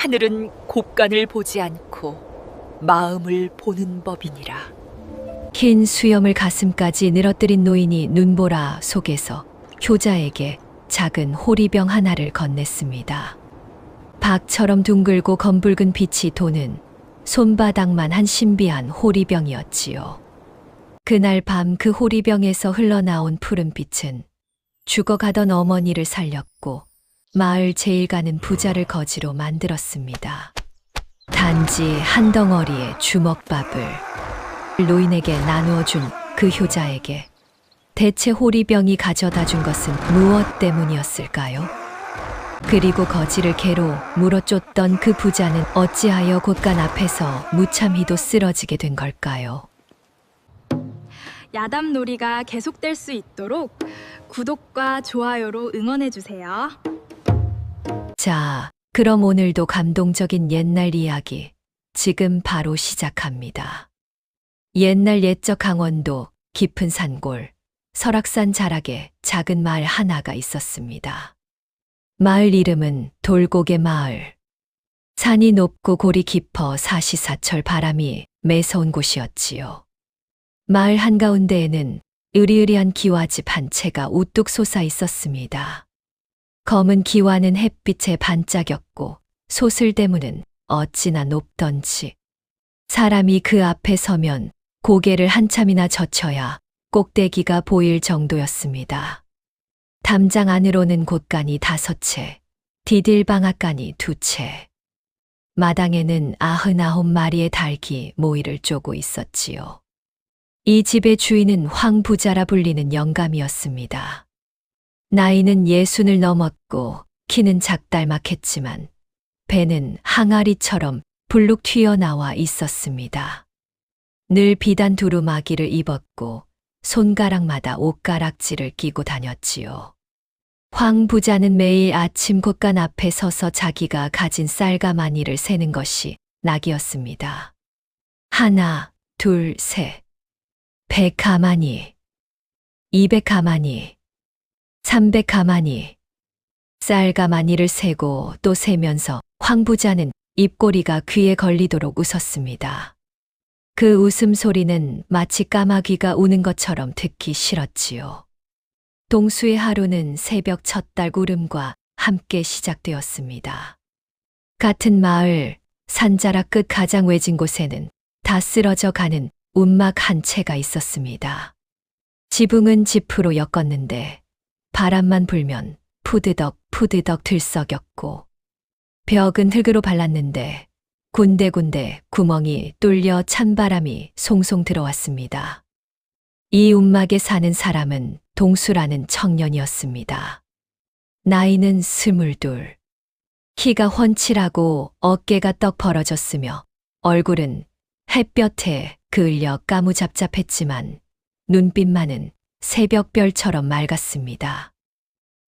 하늘은 곡간을 보지 않고 마음을 보는 법이니라. 흰 수염을 가슴까지 늘어뜨린 노인이 눈보라 속에서 효자에게 작은 호리병 하나를 건넸습니다. 박처럼 둥글고 검붉은 빛이 도는 손바닥만 한 신비한 호리병이었지요. 그날 밤 그 호리병에서 흘러나온 푸른 빛은 죽어가던 어머니를 살렸고 마을 제일 가는 부자를 거지로 만들었습니다. 단지 한 덩어리의 주먹밥을 노인에게 나누어 준 그 효자에게 대체 호리병이 가져다 준 것은 무엇 때문이었을까요? 그리고 거지를 개로 물어쫓던 그 부자는 어찌하여 곳간 앞에서 무참히도 쓰러지게 된 걸까요? 야담놀이가 계속될 수 있도록 구독과 좋아요로 응원해주세요. 자, 그럼 오늘도 감동적인 옛날 이야기 지금 바로 시작합니다. 옛날 옛적 강원도 깊은 산골 설악산 자락에 작은 마을 하나가 있었습니다. 마을 이름은 돌고개 마을. 산이 높고 골이 깊어 사시사철 바람이 매서운 곳이었지요. 마을 한가운데에는 으리으리한 기와집 한 채가 우뚝 솟아 있었습니다. 검은 기와는 햇빛에 반짝였고 소슬대문은 어찌나 높던지 사람이 그 앞에 서면 고개를 한참이나 젖혀야 꼭대기가 보일 정도였습니다. 담장 안으로는 곳간이 5채, 디딜방앗간이 2채. 마당에는 99마리의 닭이 모이를 쪼고 있었지요. 이 집의 주인은 황 부자라 불리는 영감이었습니다. 나이는 60을 넘었고 키는 작달막했지만 배는 항아리처럼 불룩 튀어나와 있었습니다. 늘 비단 두루마기를 입었고 손가락마다 옷가락지를 끼고 다녔지요. 황 부자는 매일 아침 곳간 앞에 서서 자기가 가진 쌀가마니를 세는 것이 낙이었습니다. 1, 2, 3, 100가마니, 200가마니, 300가마니. 쌀가마니를 세고 또 세면서 황 부자는 입꼬리가 귀에 걸리도록 웃었습니다. 그 웃음소리는 마치 까마귀가 우는 것처럼 듣기 싫었지요. 동수의 하루는 새벽 첫달 구름과 함께 시작되었습니다. 같은 마을 산자락 끝 가장 외진 곳에는 다 쓰러져 가는 움막 한 채가 있었습니다. 지붕은 지프로 엮었는데 바람만 불면 푸드덕 푸드덕 들썩였고 벽은 흙으로 발랐는데 군데군데 구멍이 뚫려 찬바람이 송송 들어왔습니다. 이 움막에 사는 사람은 동수라는 청년이었습니다. 나이는 22. 키가 훤칠하고 어깨가 떡 벌어졌으며 얼굴은 햇볕에 그을려 까무잡잡했지만 눈빛만은 새벽별처럼 맑았습니다.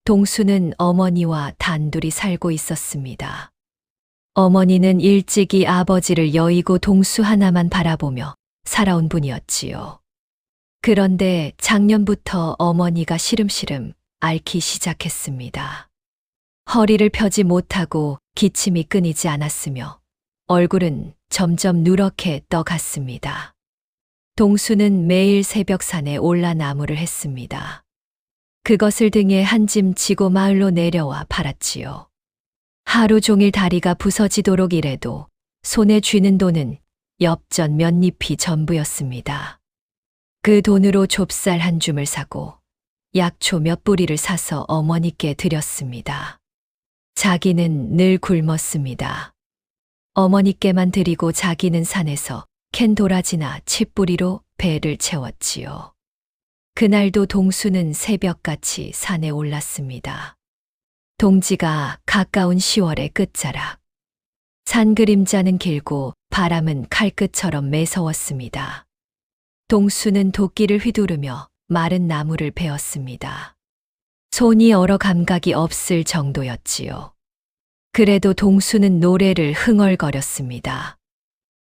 동수는 어머니와 단둘이 살고 있었습니다. 어머니는 일찍이 아버지를 여의고 동수 하나만 바라보며 살아온 분이었지요. 그런데 작년부터 어머니가 시름시름 앓기 시작했습니다. 허리를 펴지 못하고 기침이 끊이지 않았으며 얼굴은 점점 누렇게 떠갔습니다. 동수는 매일 새벽산에 올라 나무를 했습니다. 그것을 등에 한 짐 지고 마을로 내려와 팔았지요. 하루 종일 다리가 부서지도록 일해도 손에 쥐는 돈은 엽전 몇 잎이 전부였습니다. 그 돈으로 좁쌀 한 줌을 사고 약초 몇 뿌리를 사서 어머니께 드렸습니다. 자기는 늘 굶었습니다. 어머니께만 드리고 자기는 산에서 캔 도라지나 칡뿌리로 배를 채웠지요. 그날도 동수는 새벽같이 산에 올랐습니다. 동지가 가까운 10월의 끝자락. 산 그림자는 길고 바람은 칼끝처럼 매서웠습니다. 동수는 도끼를 휘두르며 마른 나무를 베었습니다. 손이 얼어 감각이 없을 정도였지요. 그래도 동수는 노래를 흥얼거렸습니다.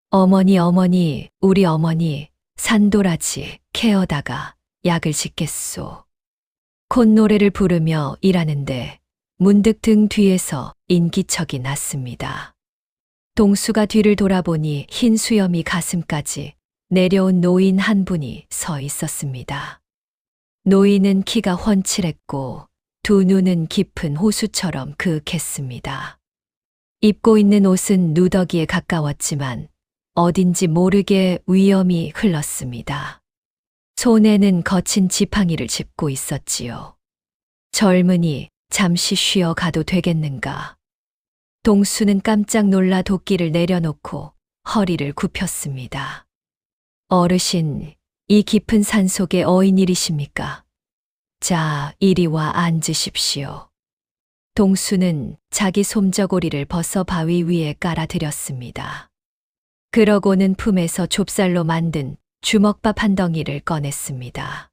어머니 어머니 우리 어머니 산도라지 캐어다가 약을 짓겠소. 콧노래를 부르며 일하는데 문득 등 뒤에서 인기척이 났습니다. 동수가 뒤를 돌아보니 흰 수염이 가슴까지 내려온 노인 한 분이 서 있었습니다. 노인은 키가 훤칠했고 두 눈은 깊은 호수처럼 그윽했습니다. 입고 있는 옷은 누더기에 가까웠지만 어딘지 모르게 위험이 흘렀습니다. 손에는 거친 지팡이를 짚고 있었지요. 젊은이, 잠시 쉬어 가도 되겠는가? 동수는 깜짝 놀라 도끼를 내려놓고 허리를 굽혔습니다. 어르신, 이 깊은 산 속에 어인일이십니까? 자, 이리 와 앉으십시오. 동수는 자기 솜저고리를 벗어 바위 위에 깔아드렸습니다. 그러고는 품에서 좁쌀로 만든 주먹밥 한 덩이를 꺼냈습니다.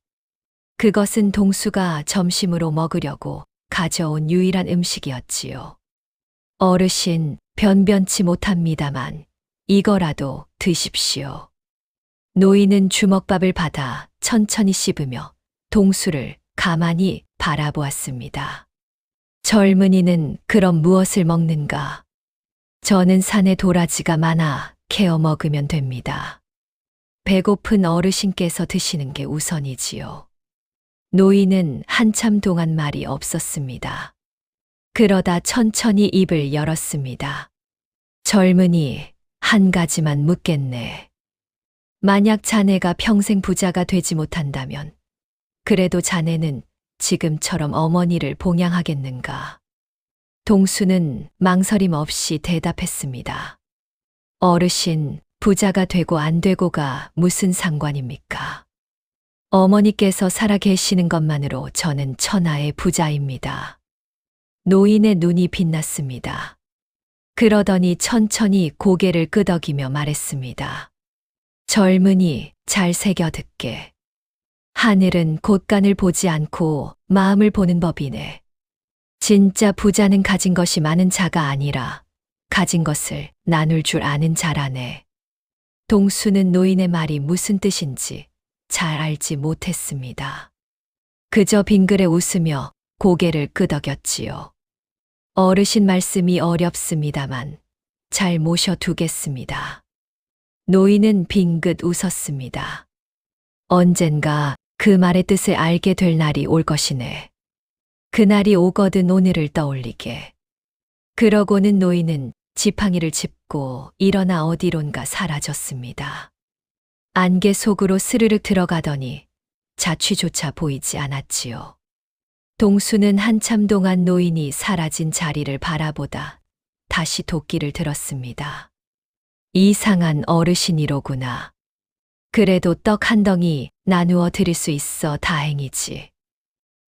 그것은 동수가 점심으로 먹으려고 가져온 유일한 음식이었지요. 어르신, 변변치 못합니다만 이거라도 드십시오. 노인은 주먹밥을 받아 천천히 씹으며 동수를 가만히 바라보았습니다. 젊은이는 그럼 무엇을 먹는가? 저는 산에 도라지가 많아 캐어 먹으면 됩니다. 배고픈 어르신께서 드시는 게 우선이지요. 노인은 한참 동안 말이 없었습니다. 그러다 천천히 입을 열었습니다. 젊은이, 한 가지만 묻겠네. 만약 자네가 평생 부자가 되지 못한다면, 그래도 자네는 지금처럼 어머니를 봉양하겠는가? 동수는 망설임 없이 대답했습니다. 어르신, 부자가 되고 안 되고가 무슨 상관입니까? 어머니께서 살아 계시는 것만으로 저는 천하의 부자입니다. 노인의 눈이 빛났습니다. 그러더니 천천히 고개를 끄덕이며 말했습니다. 젊은이, 잘 새겨 듣게. 하늘은 곳간을 보지 않고 마음을 보는 법이네. 진짜 부자는 가진 것이 많은 자가 아니라 가진 것을 나눌 줄 아는 자라네. 동수는 노인의 말이 무슨 뜻인지 잘 알지 못했습니다. 그저 빙그레 웃으며 고개를 끄덕였지요. 어르신 말씀이 어렵습니다만 잘 모셔두겠습니다. 노인은 빙긋 웃었습니다. 언젠가 그 말의 뜻을 알게 될 날이 올 것이네. 그날이 오거든 오늘을 떠올리게. 그러고는 노인은 지팡이를 짚고 일어나 어디론가 사라졌습니다. 안개 속으로 스르륵 들어가더니 자취조차 보이지 않았지요. 동수는 한참 동안 노인이 사라진 자리를 바라보다 다시 도끼를 들었습니다. 이상한 어르신이로구나. 그래도 떡 한 덩이 나누어 드릴 수 있어 다행이지.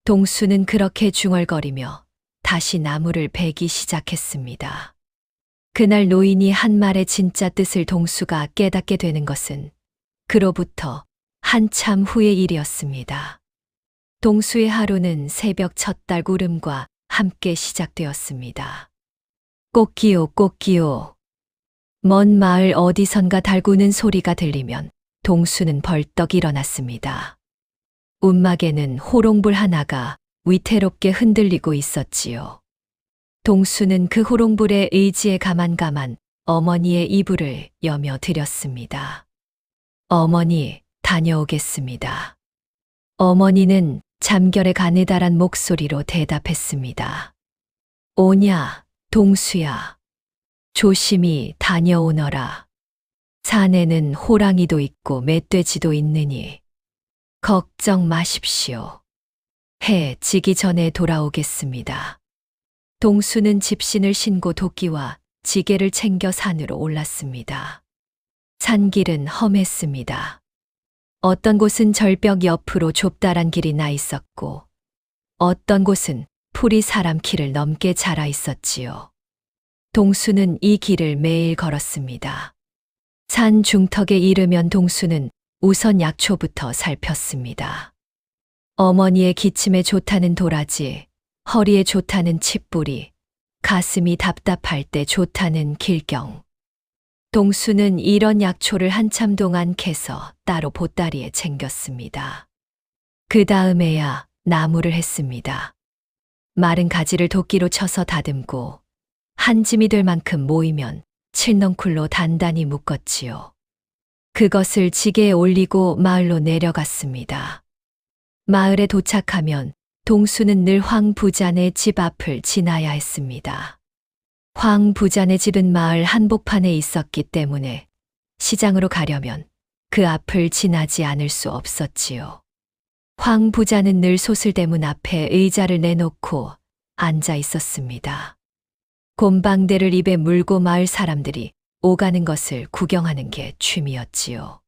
동수는 그렇게 중얼거리며 다시 나무를 베기 시작했습니다. 그날 노인이 한 말의 진짜 뜻을 동수가 깨닫게 되는 것은 그로부터 한참 후의 일이었습니다. 동수의 하루는 새벽 첫 달 구름과 함께 시작되었습니다. 꽃기요, 꽃기요. 먼 마을 어디선가 달구는 소리가 들리면 동수는 벌떡 일어났습니다. 움막에는 호롱불 하나가 위태롭게 흔들리고 있었지요. 동수는 그 호롱불의 의지에 가만가만 어머니의 이불을 여며 드렸습니다. 어머니, 다녀오겠습니다. 어머니는 잠결에 가느다란 목소리로 대답했습니다. 오냐, 동수야. 조심히 다녀오너라. 산에는 호랑이도 있고 멧돼지도 있느니 걱정 마십시오. 해 지기 전에 돌아오겠습니다. 동수는 집신을 신고 도끼와 지게를 챙겨 산으로 올랐습니다. 산길은 험했습니다. 어떤 곳은 절벽 옆으로 좁다란 길이 나 있었고 어떤 곳은 풀이 사람 키를 넘게 자라 있었지요. 동수는 이 길을 매일 걸었습니다. 산 중턱에 이르면 동수는 우선 약초부터 살폈습니다. 어머니의 기침에 좋다는 도라지, 허리에 좋다는 칡뿌리, 가슴이 답답할 때 좋다는 길경. 동수는 이런 약초를 한참 동안 캐서 따로 보따리에 챙겼습니다. 그 다음에야 나무를 했습니다. 마른 가지를 도끼로 쳐서 다듬고 한 짐이 될 만큼 모이면 칠넝쿨로 단단히 묶었지요. 그것을 지게에 올리고 마을로 내려갔습니다. 마을에 도착하면 동수는 늘 황 부자네 집 앞을 지나야 했습니다. 황 부자네 집은 마을 한복판에 있었기 때문에 시장으로 가려면 그 앞을 지나지 않을 수 없었지요. 황 부자는 늘 소슬대문 앞에 의자를 내놓고 앉아 있었습니다. 곰방대를 입에 물고 마을 사람들이 오가는 것을 구경하는 게 취미였지요.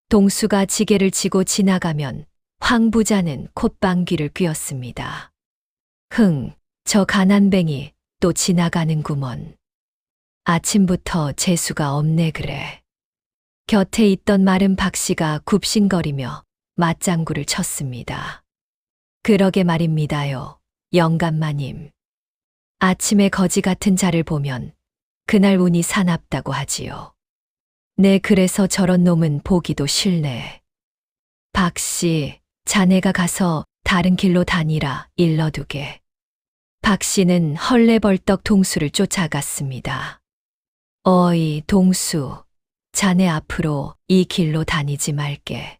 동수가 지게를 치고 지나가면 황 부자는 콧방귀를 뀌었습니다. 저 가난뱅이 또 지나가는구먼. 아침부터 재수가 없네 그래. 곁에 있던 마른 박씨가 굽신거리며 맞장구를 쳤습니다. 그러게 말입니다요, 영감마님. 아침에 거지 같은 자를 보면 그날 운이 사납다고 하지요. 네, 그래서 저런 놈은 보기도 싫네. 박씨, 자네가 가서 다른 길로 다니라 일러두게. 박씨는 헐레벌떡 동수를 쫓아갔습니다. 어이, 동수, 자네 앞으로 이 길로 다니지 말게.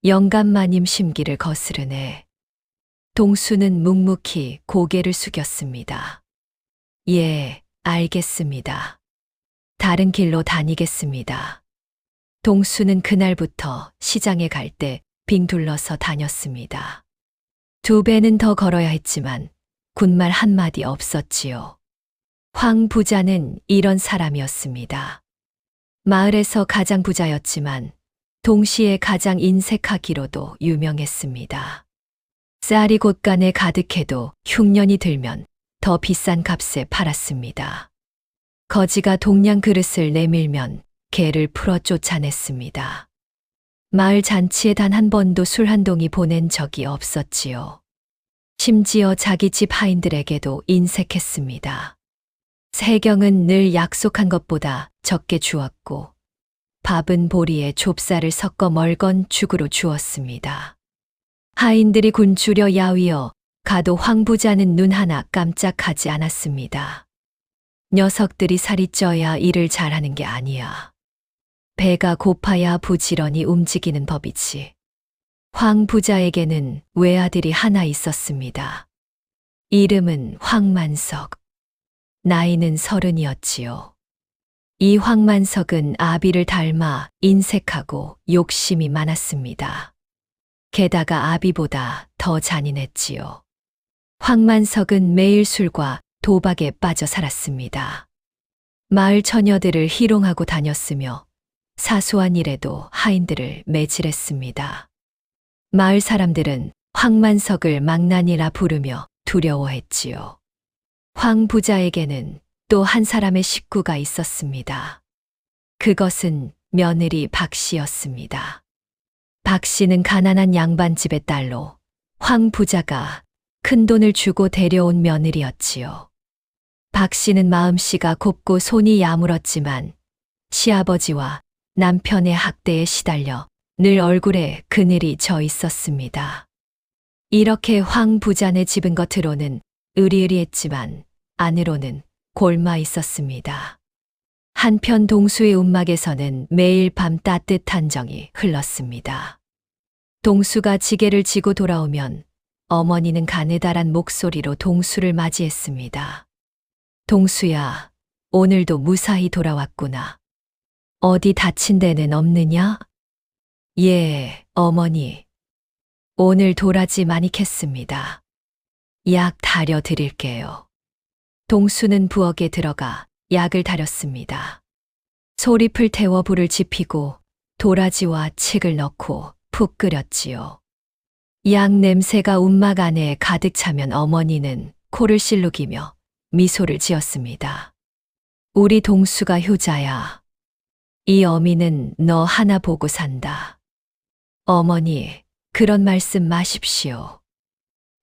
영감마님 심기를 거스르네. 동수는 묵묵히 고개를 숙였습니다. 예, 알겠습니다. 다른 길로 다니겠습니다. 동수는 그날부터 시장에 갈 때 빙 둘러서 다녔습니다. 2배는 더 걸어야 했지만 군말 한마디 없었지요. 황 부자는 이런 사람이었습니다. 마을에서 가장 부자였지만 동시에 가장 인색하기로도 유명했습니다. 쌀이 곳간에 가득해도 흉년이 들면 더 비싼 값에 팔았습니다. 거지가 동냥 그릇을 내밀면 개를 풀어 쫓아냈습니다. 마을 잔치에 단 한 번도 술 한 동이 보낸 적이 없었지요. 심지어 자기 집 하인들에게도 인색했습니다. 세경은 늘 약속한 것보다 적게 주었고 밥은 보리에 좁쌀을 섞어 멀건 죽으로 주었습니다. 하인들이 굶주려 야위어 가도 황 부자는 눈 하나 깜짝하지 않았습니다. 녀석들이 살이 쪄야 일을 잘하는 게 아니야. 배가 고파야 부지런히 움직이는 법이지. 황 부자에게는 외아들이 하나 있었습니다. 이름은 황만석. 나이는 30이었지요. 이 황만석은 아비를 닮아 인색하고 욕심이 많았습니다. 게다가 아비보다 더 잔인했지요. 황만석은 매일 술과 도박에 빠져 살았습니다. 마을 처녀들을 희롱하고 다녔으며 사소한 일에도 하인들을 매질했습니다. 마을 사람들은 황만석을 망나니라 부르며 두려워했지요. 황 부자에게는 또 한 사람의 식구가 있었습니다. 그것은 며느리 박씨였습니다. 박씨는 가난한 양반집의 딸로 황 부자가 큰 돈을 주고 데려온 며느리였지요. 박씨는 마음씨가 곱고 손이 야물었지만 시아버지와 남편의 학대에 시달려 늘 얼굴에 그늘이 져 있었습니다. 이렇게 황 부자네 집은 겉으로는 으리으리했지만 안으로는 골마 있었습니다. 한편 동수의 움막에서는 매일 밤 따뜻한 정이 흘렀습니다. 동수가 지게를 지고 돌아오면 어머니는 가느다란 목소리로 동수를 맞이했습니다. 동수야, 오늘도 무사히 돌아왔구나. 어디 다친 데는 없느냐? 예, 어머니. 오늘 도라지 많이 캤습니다. 약 다려 드릴게요. 동수는 부엌에 들어가 약을 다렸습니다. 소리풀 태워 불을 지피고 도라지와 칡을 넣고 푹 끓였지요. 약 냄새가 움막 안에 가득 차면 어머니는 코를 실룩이며 미소를 지었습니다. 우리 동수가 효자야. 이 어미는 너 하나 보고 산다. 어머니, 그런 말씀 마십시오.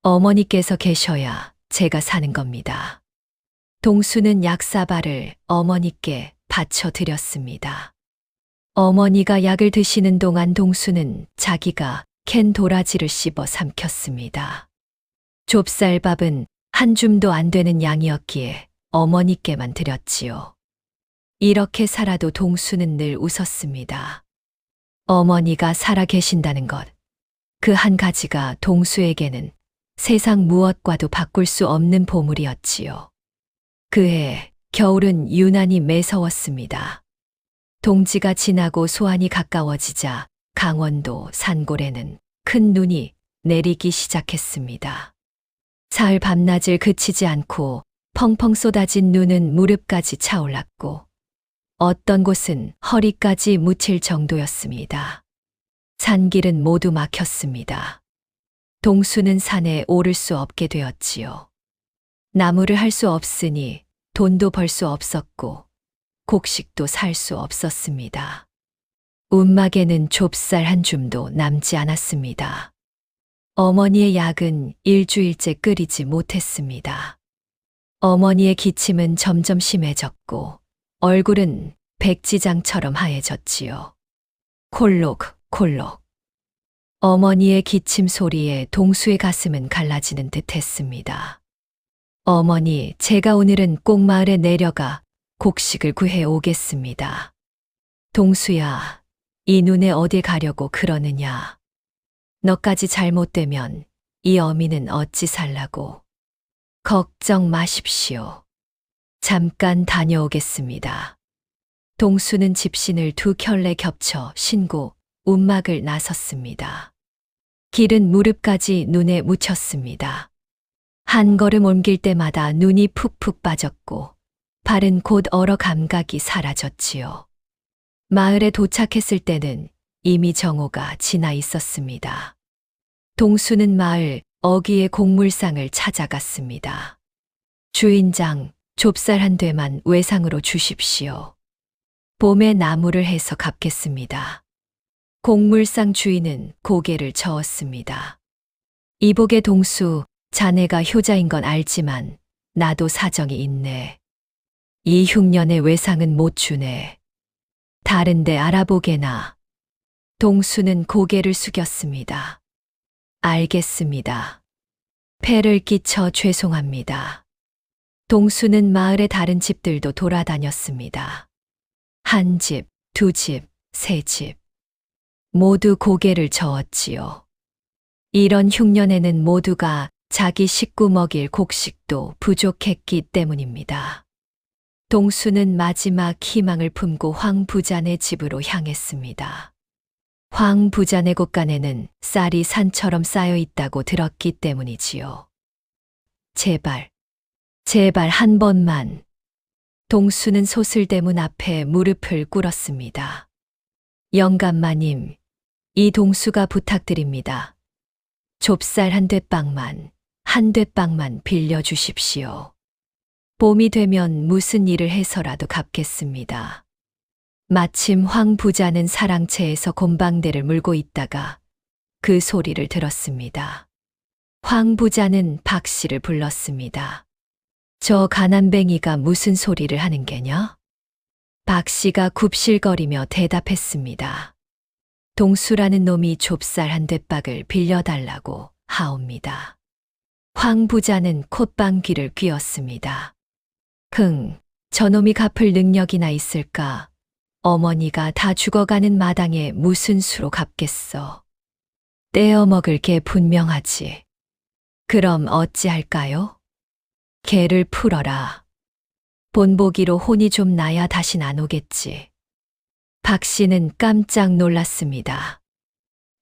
어머니께서 계셔야 제가 사는 겁니다. 동수는 약사발을 어머니께 바쳐드렸습니다. 어머니가 약을 드시는 동안 동수는 자기가 캔 도라지를 씹어 삼켰습니다. 좁쌀밥은 한 줌도 안 되는 양이었기에 어머니께만 드렸지요. 이렇게 살아도 동수는 늘 웃었습니다. 어머니가 살아 계신다는 것, 그 한 가지가 동수에게는 세상 무엇과도 바꿀 수 없는 보물이었지요. 그해 겨울은 유난히 매서웠습니다. 동지가 지나고 소환이 가까워지자 강원도 산골에는 큰 눈이 내리기 시작했습니다. 사흘 밤낮을 그치지 않고 펑펑 쏟아진 눈은 무릎까지 차올랐고 어떤 곳은 허리까지 묻힐 정도였습니다. 산길은 모두 막혔습니다. 동수는 산에 오를 수 없게 되었지요. 나무를 할 수 없으니 돈도 벌 수 없었고 곡식도 살 수 없었습니다. 움막에는 좁쌀 한 줌도 남지 않았습니다. 어머니의 약은 일주일째 끓이지 못했습니다. 어머니의 기침은 점점 심해졌고 얼굴은 백지장처럼 하얘졌지요. 콜록. 어머니의 기침 소리에 동수의 가슴은 갈라지는 듯 했습니다. 어머니, 제가 오늘은 꼭 마을에 내려가 곡식을 구해 오겠습니다. 동수야, 이 눈에 어디 가려고 그러느냐. 너까지 잘못되면 이 어미는 어찌 살라고. 걱정 마십시오. 잠깐 다녀오겠습니다. 동수는 집신을 두 켤레 겹쳐 신고 움막을 나섰습니다. 길은 무릎까지 눈에 묻혔습니다. 한 걸음 옮길 때마다 눈이 푹푹 빠졌고 발은 곧 얼어 감각이 사라졌지요. 마을에 도착했을 때는 이미 정오가 지나 있었습니다. 동수는 마을 어귀의 곡물상을 찾아갔습니다. 주인장, 좁쌀 한 되만 외상으로 주십시오. 봄에 나무를 해서 갚겠습니다. 곡물상 주인은 고개를 저었습니다. 이복의 동수, 자네가 효자인 건 알지만 나도 사정이 있네. 이 흉년의 외상은 못 주네. 다른데 알아보게나. 동수는 고개를 숙였습니다. 알겠습니다. 폐를 끼쳐 죄송합니다. 동수는 마을의 다른 집들도 돌아다녔습니다. 한 집, 두 집, 세 집. 모두 고개를 저었지요. 이런 흉년에는 모두가 자기 식구 먹일 곡식도 부족했기 때문입니다. 동수는 마지막 희망을 품고 황 부자네 집으로 향했습니다. 황 부자네 곳간에는 쌀이 산처럼 쌓여 있다고 들었기 때문이지요. 제발 한 번만. 동수는 소슬대문 앞에 무릎을 꿇었습니다. 영감마님, 이 동수가 부탁드립니다. 좁쌀 한 되빵만 빌려주십시오. 봄이 되면 무슨 일을 해서라도 갚겠습니다. 마침 황 부자는 사랑채에서 곰방대를 물고 있다가 그 소리를 들었습니다. 황 부자는 박 씨를 불렀습니다. 저 가난뱅이가 무슨 소리를 하는 게냐? 박 씨가 굽실거리며 대답했습니다. 동수라는 놈이 좁쌀 한 되박을 빌려달라고 하옵니다. 황 부자는 콧방귀를 뀌었습니다. 저놈이 갚을 능력이나 있을까? 어머니가 다 죽어가는 마당에 무슨 수로 갚겠어. 떼어먹을 게 분명하지. 그럼 어찌할까요? 개를 풀어라. 본보기로 혼이 좀 나야 다신 안 오겠지. 박 씨는 깜짝 놀랐습니다.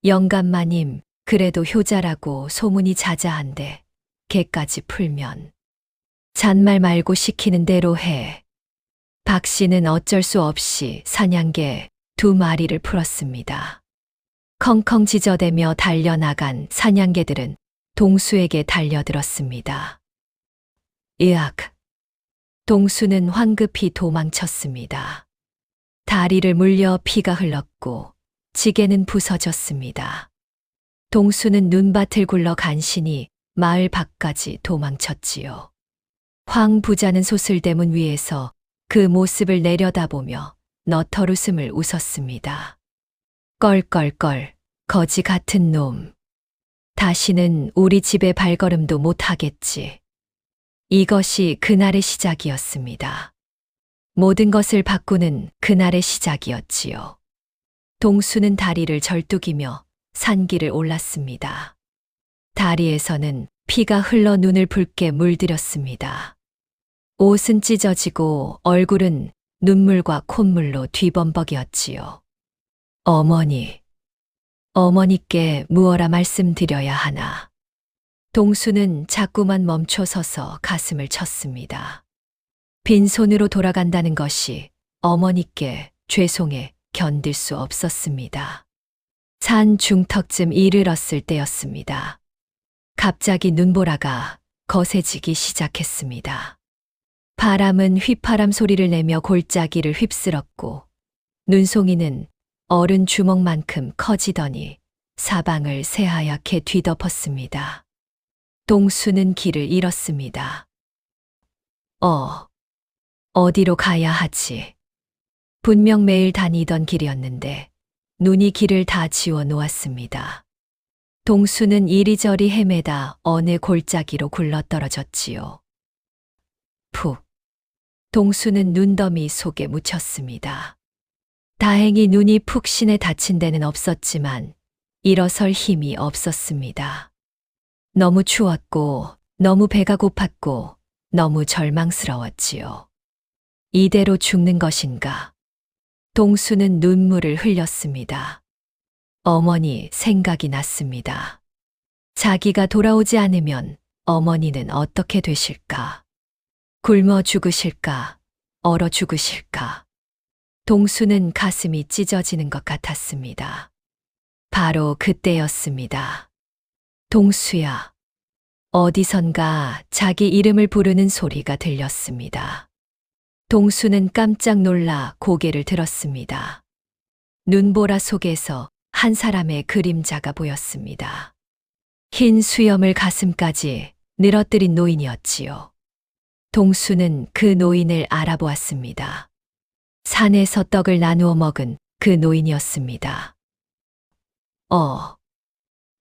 영감마님, 그래도 효자라고 소문이 자자한데 개까지 풀면. 잔말 말고 시키는 대로 해. 박 씨는 어쩔 수 없이 사냥개 2마리를 풀었습니다. 컹컹 지저대며 달려나간 사냥개들은 동수에게 달려들었습니다. 으악! 동수는 황급히 도망쳤습니다. 다리를 물려 피가 흘렀고 지게는 부서졌습니다. 동수는 눈밭을 굴러 간신히 마을 밖까지 도망쳤지요. 황 부자는 소슬대문 위에서 그 모습을 내려다보며 너털웃음을 웃었습니다. 껄껄껄, 거지 같은 놈. 다시는 우리 집에 발걸음도 못 하겠지. 이것이 그날의 시작이었습니다. 모든 것을 바꾸는 그날의 시작이었지요. 동수는 다리를 절뚝이며 산길을 올랐습니다. 다리에서는 피가 흘러 눈을 붉게 물들였습니다. 옷은 찢어지고 얼굴은 눈물과 콧물로 뒤범벅이었지요. 어머니께 무어라 말씀드려야 하나. 동수는 자꾸만 멈춰 서서 가슴을 쳤습니다. 빈손으로 돌아간다는 것이 어머니께 죄송해 견딜 수 없었습니다. 산 중턱쯤 이르렀을 때였습니다. 갑자기 눈보라가 거세지기 시작했습니다. 바람은 휘파람 소리를 내며 골짜기를 휩쓸었고 눈송이는 어른 주먹만큼 커지더니 사방을 새하얗게 뒤덮었습니다. 동수는 길을 잃었습니다. 어디로 가야 하지? 분명 매일 다니던 길이었는데 눈이 길을 다 지워 놓았습니다. 동수는 이리저리 헤매다 어느 골짜기로 굴러떨어졌지요. 푹. 동수는 눈더미 속에 묻혔습니다. 다행히 눈이 푹신해 다친 데는 없었지만 일어설 힘이 없었습니다. 너무 추웠고 너무 배가 고팠고 너무 절망스러웠지요. 이대로 죽는 것인가? 동수는 눈물을 흘렸습니다. 어머니 생각이 났습니다. 자기가 돌아오지 않으면 어머니는 어떻게 되실까? 굶어 죽으실까? 얼어 죽으실까? 동수는 가슴이 찢어지는 것 같았습니다. 바로 그때였습니다. 동수야. 어디선가 자기 이름을 부르는 소리가 들렸습니다. 동수는 깜짝 놀라 고개를 들었습니다. 눈보라 속에서 한 사람의 그림자가 보였습니다. 흰 수염을 가슴까지 늘어뜨린 노인이었지요. 동수는 그 노인을 알아보았습니다. 산에서 떡을 나누어 먹은 그 노인이었습니다.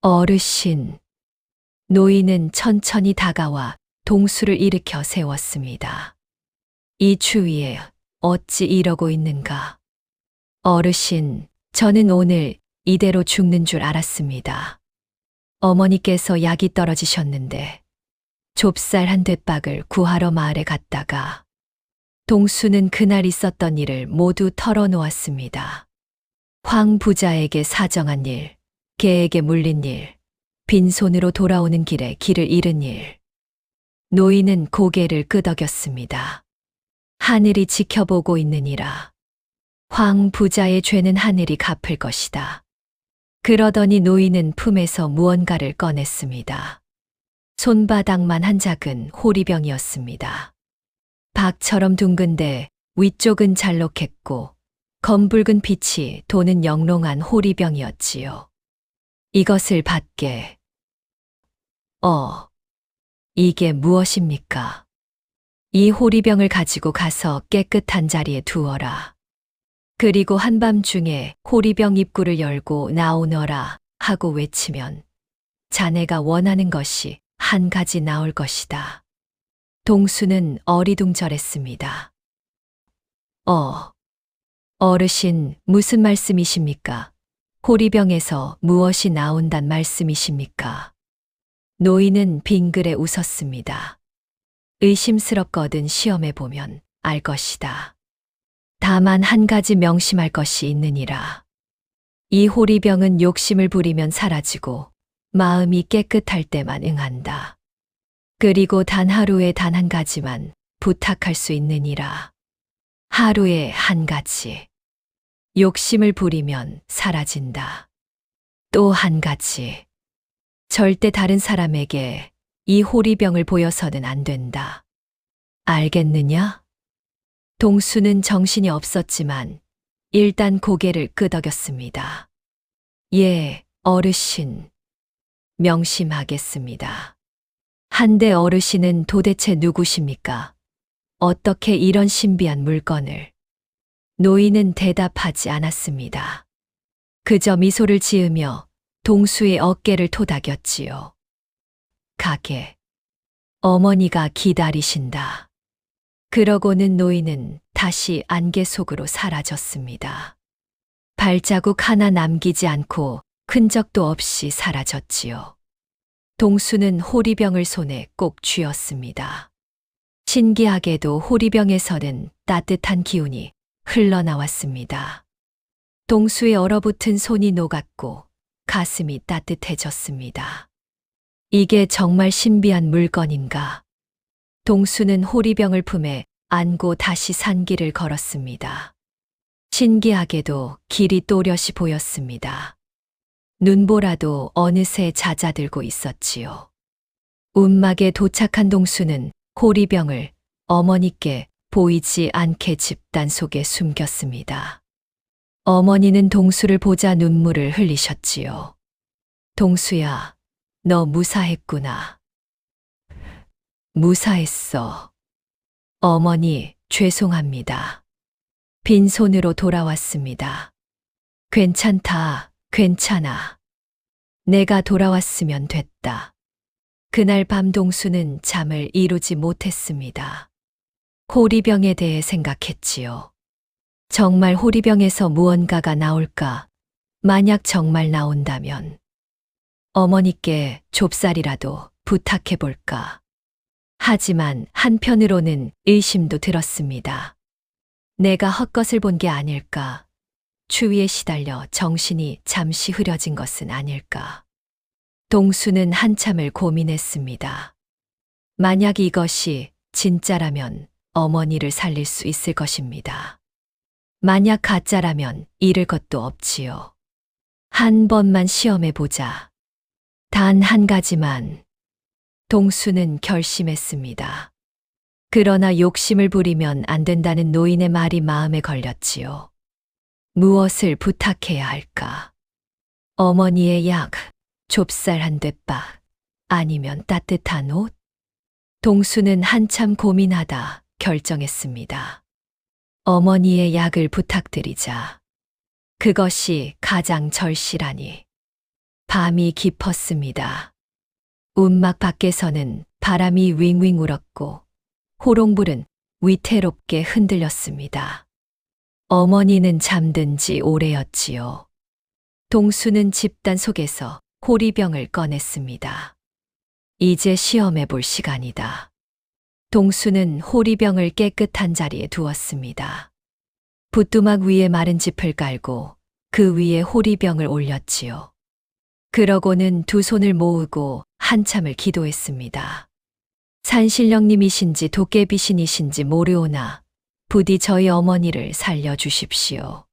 어르신. 노인은 천천히 다가와 동수를 일으켜 세웠습니다. 이 추위에 어찌 이러고 있는가? 어르신, 저는 오늘 이대로 죽는 줄 알았습니다. 어머니께서 약이 떨어지셨는데 좁쌀한 대박을 구하러 마을에 갔다가 동수는 그날 있었던 일을 모두 털어놓았습니다. 황 부자에게 사정한 일, 개에게 물린 일, 빈손으로 돌아오는 길에 길을 잃은 일. 노인은 고개를 끄덕였습니다. 하늘이 지켜보고 있느니라. 황 부자의 죄는 하늘이 갚을 것이다. 그러더니 노인은 품에서 무언가를 꺼냈습니다. 손바닥만 한 작은 호리병이었습니다. 박처럼 둥근데 위쪽은 잘록했고 검붉은 빛이 도는 영롱한 호리병이었지요. 이것을 받게. 이게 무엇입니까? 이 호리병을 가지고 가서 깨끗한 자리에 두어라. 그리고 한밤중에 호리병 입구를 열고 나오너라 하고 외치면 자네가 원하는 것이 한 가지 나올 것이다. 동수는 어리둥절했습니다. 어르신, 무슨 말씀이십니까? 호리병에서 무엇이 나온단 말씀이십니까? 노인은 빙그레 웃었습니다. 의심스럽거든 시험해 보면 알 것이다. 다만 한 가지 명심할 것이 있느니라. 이 호리병은 욕심을 부리면 사라지고 마음이 깨끗할 때만 응한다. 그리고 단 하루에 단 한 가지만 부탁할 수 있느니라. 하루에 한 가지. 욕심을 부리면 사라진다. 또 한 가지. 절대 다른 사람에게 이 호리병을 보여서는 안 된다. 알겠느냐? 동수는 정신이 없었지만 일단 고개를 끄덕였습니다. 예, 어르신. 명심하겠습니다. 한데 어르신은 도대체 누구십니까? 어떻게 이런 신비한 물건을? 노인은 대답하지 않았습니다. 그저 미소를 지으며 동수의 어깨를 토닥였지요. 가게. 어머니가 기다리신다. 그러고는 노인은 다시 안개 속으로 사라졌습니다. 발자국 하나 남기지 않고 흔적도 없이 사라졌지요. 동수는 호리병을 손에 꼭 쥐었습니다. 신기하게도 호리병에서는 따뜻한 기운이 흘러나왔습니다. 동수의 얼어붙은 손이 녹았고 가슴이 따뜻해졌습니다. 이게 정말 신비한 물건인가? 동수는 호리병을 품에 안고 다시 산길을 걸었습니다. 신기하게도 길이 또렷이 보였습니다. 눈보라도 어느새 잦아들고 있었지요. 운막에 도착한 동수는 호리병을 어머니께 보이지 않게 집단 속에 숨겼습니다. 어머니는 동수를 보자 눈물을 흘리셨지요. 동수야, 너 무사했구나. 무사했어. 어머니, 죄송합니다. 빈손으로 돌아왔습니다. 괜찮다, 괜찮아. 내가 돌아왔으면 됐다. 그날 밤 동수는 잠을 이루지 못했습니다. 호리병에 대해 생각했지요. 정말 호리병에서 무언가가 나올까? 만약 정말 나온다면 어머니께 좁쌀이라도 부탁해 볼까? 하지만 한편으로는 의심도 들었습니다. 내가 헛것을 본 게 아닐까? 추위에 시달려 정신이 잠시 흐려진 것은 아닐까? 동수는 한참을 고민했습니다. 만약 이것이 진짜라면 어머니를 살릴 수 있을 것입니다. 만약 가짜라면 잃을 것도 없지요. 한 번만 시험해 보자. 단 한 가지만. 동수는 결심했습니다. 그러나 욕심을 부리면 안 된다는 노인의 말이 마음에 걸렸지요. 무엇을 부탁해야 할까? 어머니의 약, 좁쌀 한 대박, 아니면 따뜻한 옷? 동수는 한참 고민하다 결정했습니다. 어머니의 약을 부탁드리자. 그것이 가장 절실하니. 밤이 깊었습니다. 운막 밖에서는 바람이 윙윙 울었고 호롱불은 위태롭게 흔들렸습니다. 어머니는 잠든 지 오래였지요. 동수는 집단 속에서 호리병을 꺼냈습니다. 이제 시험해 볼 시간이다. 동수는 호리병을 깨끗한 자리에 두었습니다. 부뚜막 위에 마른 짚을 깔고 그 위에 호리병을 올렸지요. 그러고는 두 손을 모으고 한참을 기도했습니다. 산신령님이신지 도깨비신이신지 모르오나 부디 저희 어머니를 살려주십시오.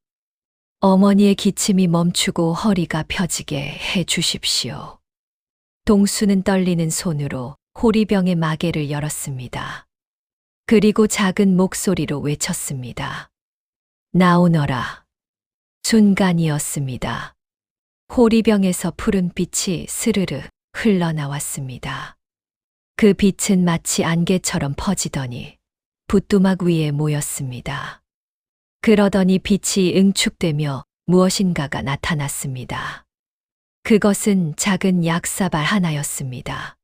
어머니의 기침이 멈추고 허리가 펴지게 해 주십시오. 동수는 떨리는 손으로 호리병의 마개를 열었습니다. 그리고 작은 목소리로 외쳤습니다. 나오너라. 순간이었습니다. 호리병에서 푸른 빛이 스르르 흘러나왔습니다. 그 빛은 마치 안개처럼 퍼지더니 부뚜막 위에 모였습니다. 그러더니 빛이 응축되며 무엇인가가 나타났습니다. 그것은 작은 약사발 하나였습니다.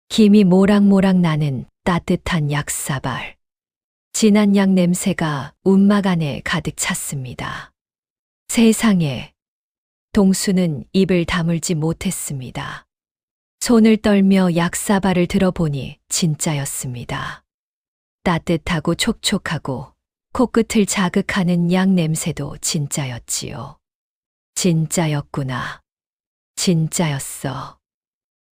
김이 모락모락 나는 따뜻한 약사발. 진한 약 냄새가 운막 안에 가득 찼습니다. 세상에. 동수는 입을 다물지 못했습니다. 손을 떨며 약사발을 들어보니 진짜였습니다. 따뜻하고 촉촉하고 코끝을 자극하는 약 냄새도 진짜였지요. 진짜였구나. 진짜였어.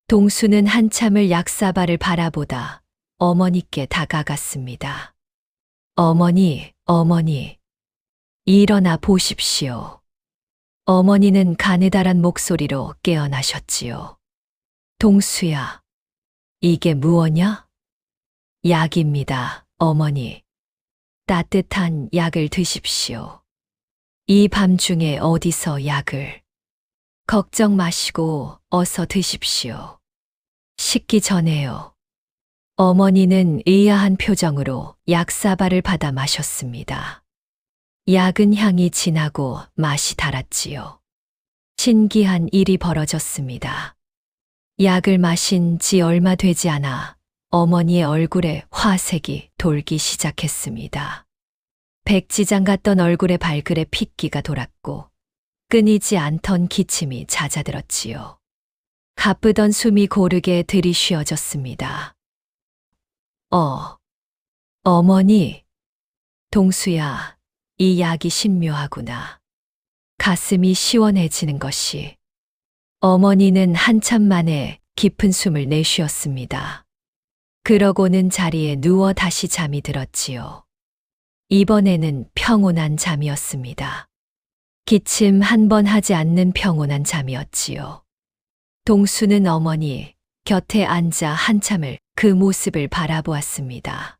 동수는 한참을 약사발을 바라보다 어머니께 다가갔습니다. 어머니, 어머니, 일어나 보십시오. 어머니는 가느다란 목소리로 깨어나셨지요. 동수야, 이게 무엇냐? 약입니다, 어머니. 따뜻한 약을 드십시오. 이 밤중에 어디서 약을. 걱정 마시고 어서 드십시오. 식기 전에요. 어머니는 의아한 표정으로 약사발을 받아 마셨습니다. 약은 향이 진하고 맛이 달았지요. 신기한 일이 벌어졌습니다. 약을 마신 지 얼마 되지 않아 어머니의 얼굴에 화색이 돌기 시작했습니다. 백지장 같던 얼굴에 발그레 핏기가 돌았고 끊이지 않던 기침이 잦아들었지요. 가쁘던 숨이 고르게 들이쉬어졌습니다. 어머니, 동수야, 이 약이 신묘하구나. 가슴이 시원해지는 것이. 어머니는 한참 만에 깊은 숨을 내쉬었습니다. 그러고는 자리에 누워 다시 잠이 들었지요. 이번에는 평온한 잠이었습니다. 기침 한 번 하지 않는 평온한 잠이었지요. 동수는 어머니 곁에 앉아 한참을 그 모습을 바라보았습니다.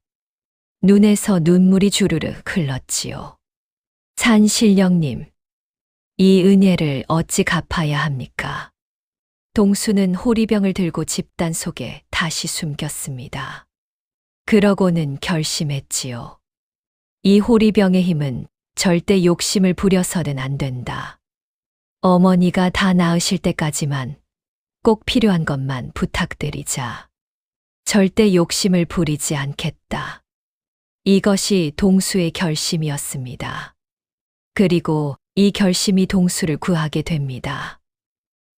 눈에서 눈물이 주르륵 흘렀지요. 산신령님, 이 은혜를 어찌 갚아야 합니까? 동수는 호리병을 들고 집단 속에 다시 숨겼습니다. 그러고는 결심했지요. 이 호리병의 힘은 절대 욕심을 부려서는 안 된다. 어머니가 다 나으실 때까지만 꼭 필요한 것만 부탁드리자. 절대 욕심을 부리지 않겠다. 이것이 동수의 결심이었습니다. 그리고 이 결심이 동수를 구하게 됩니다.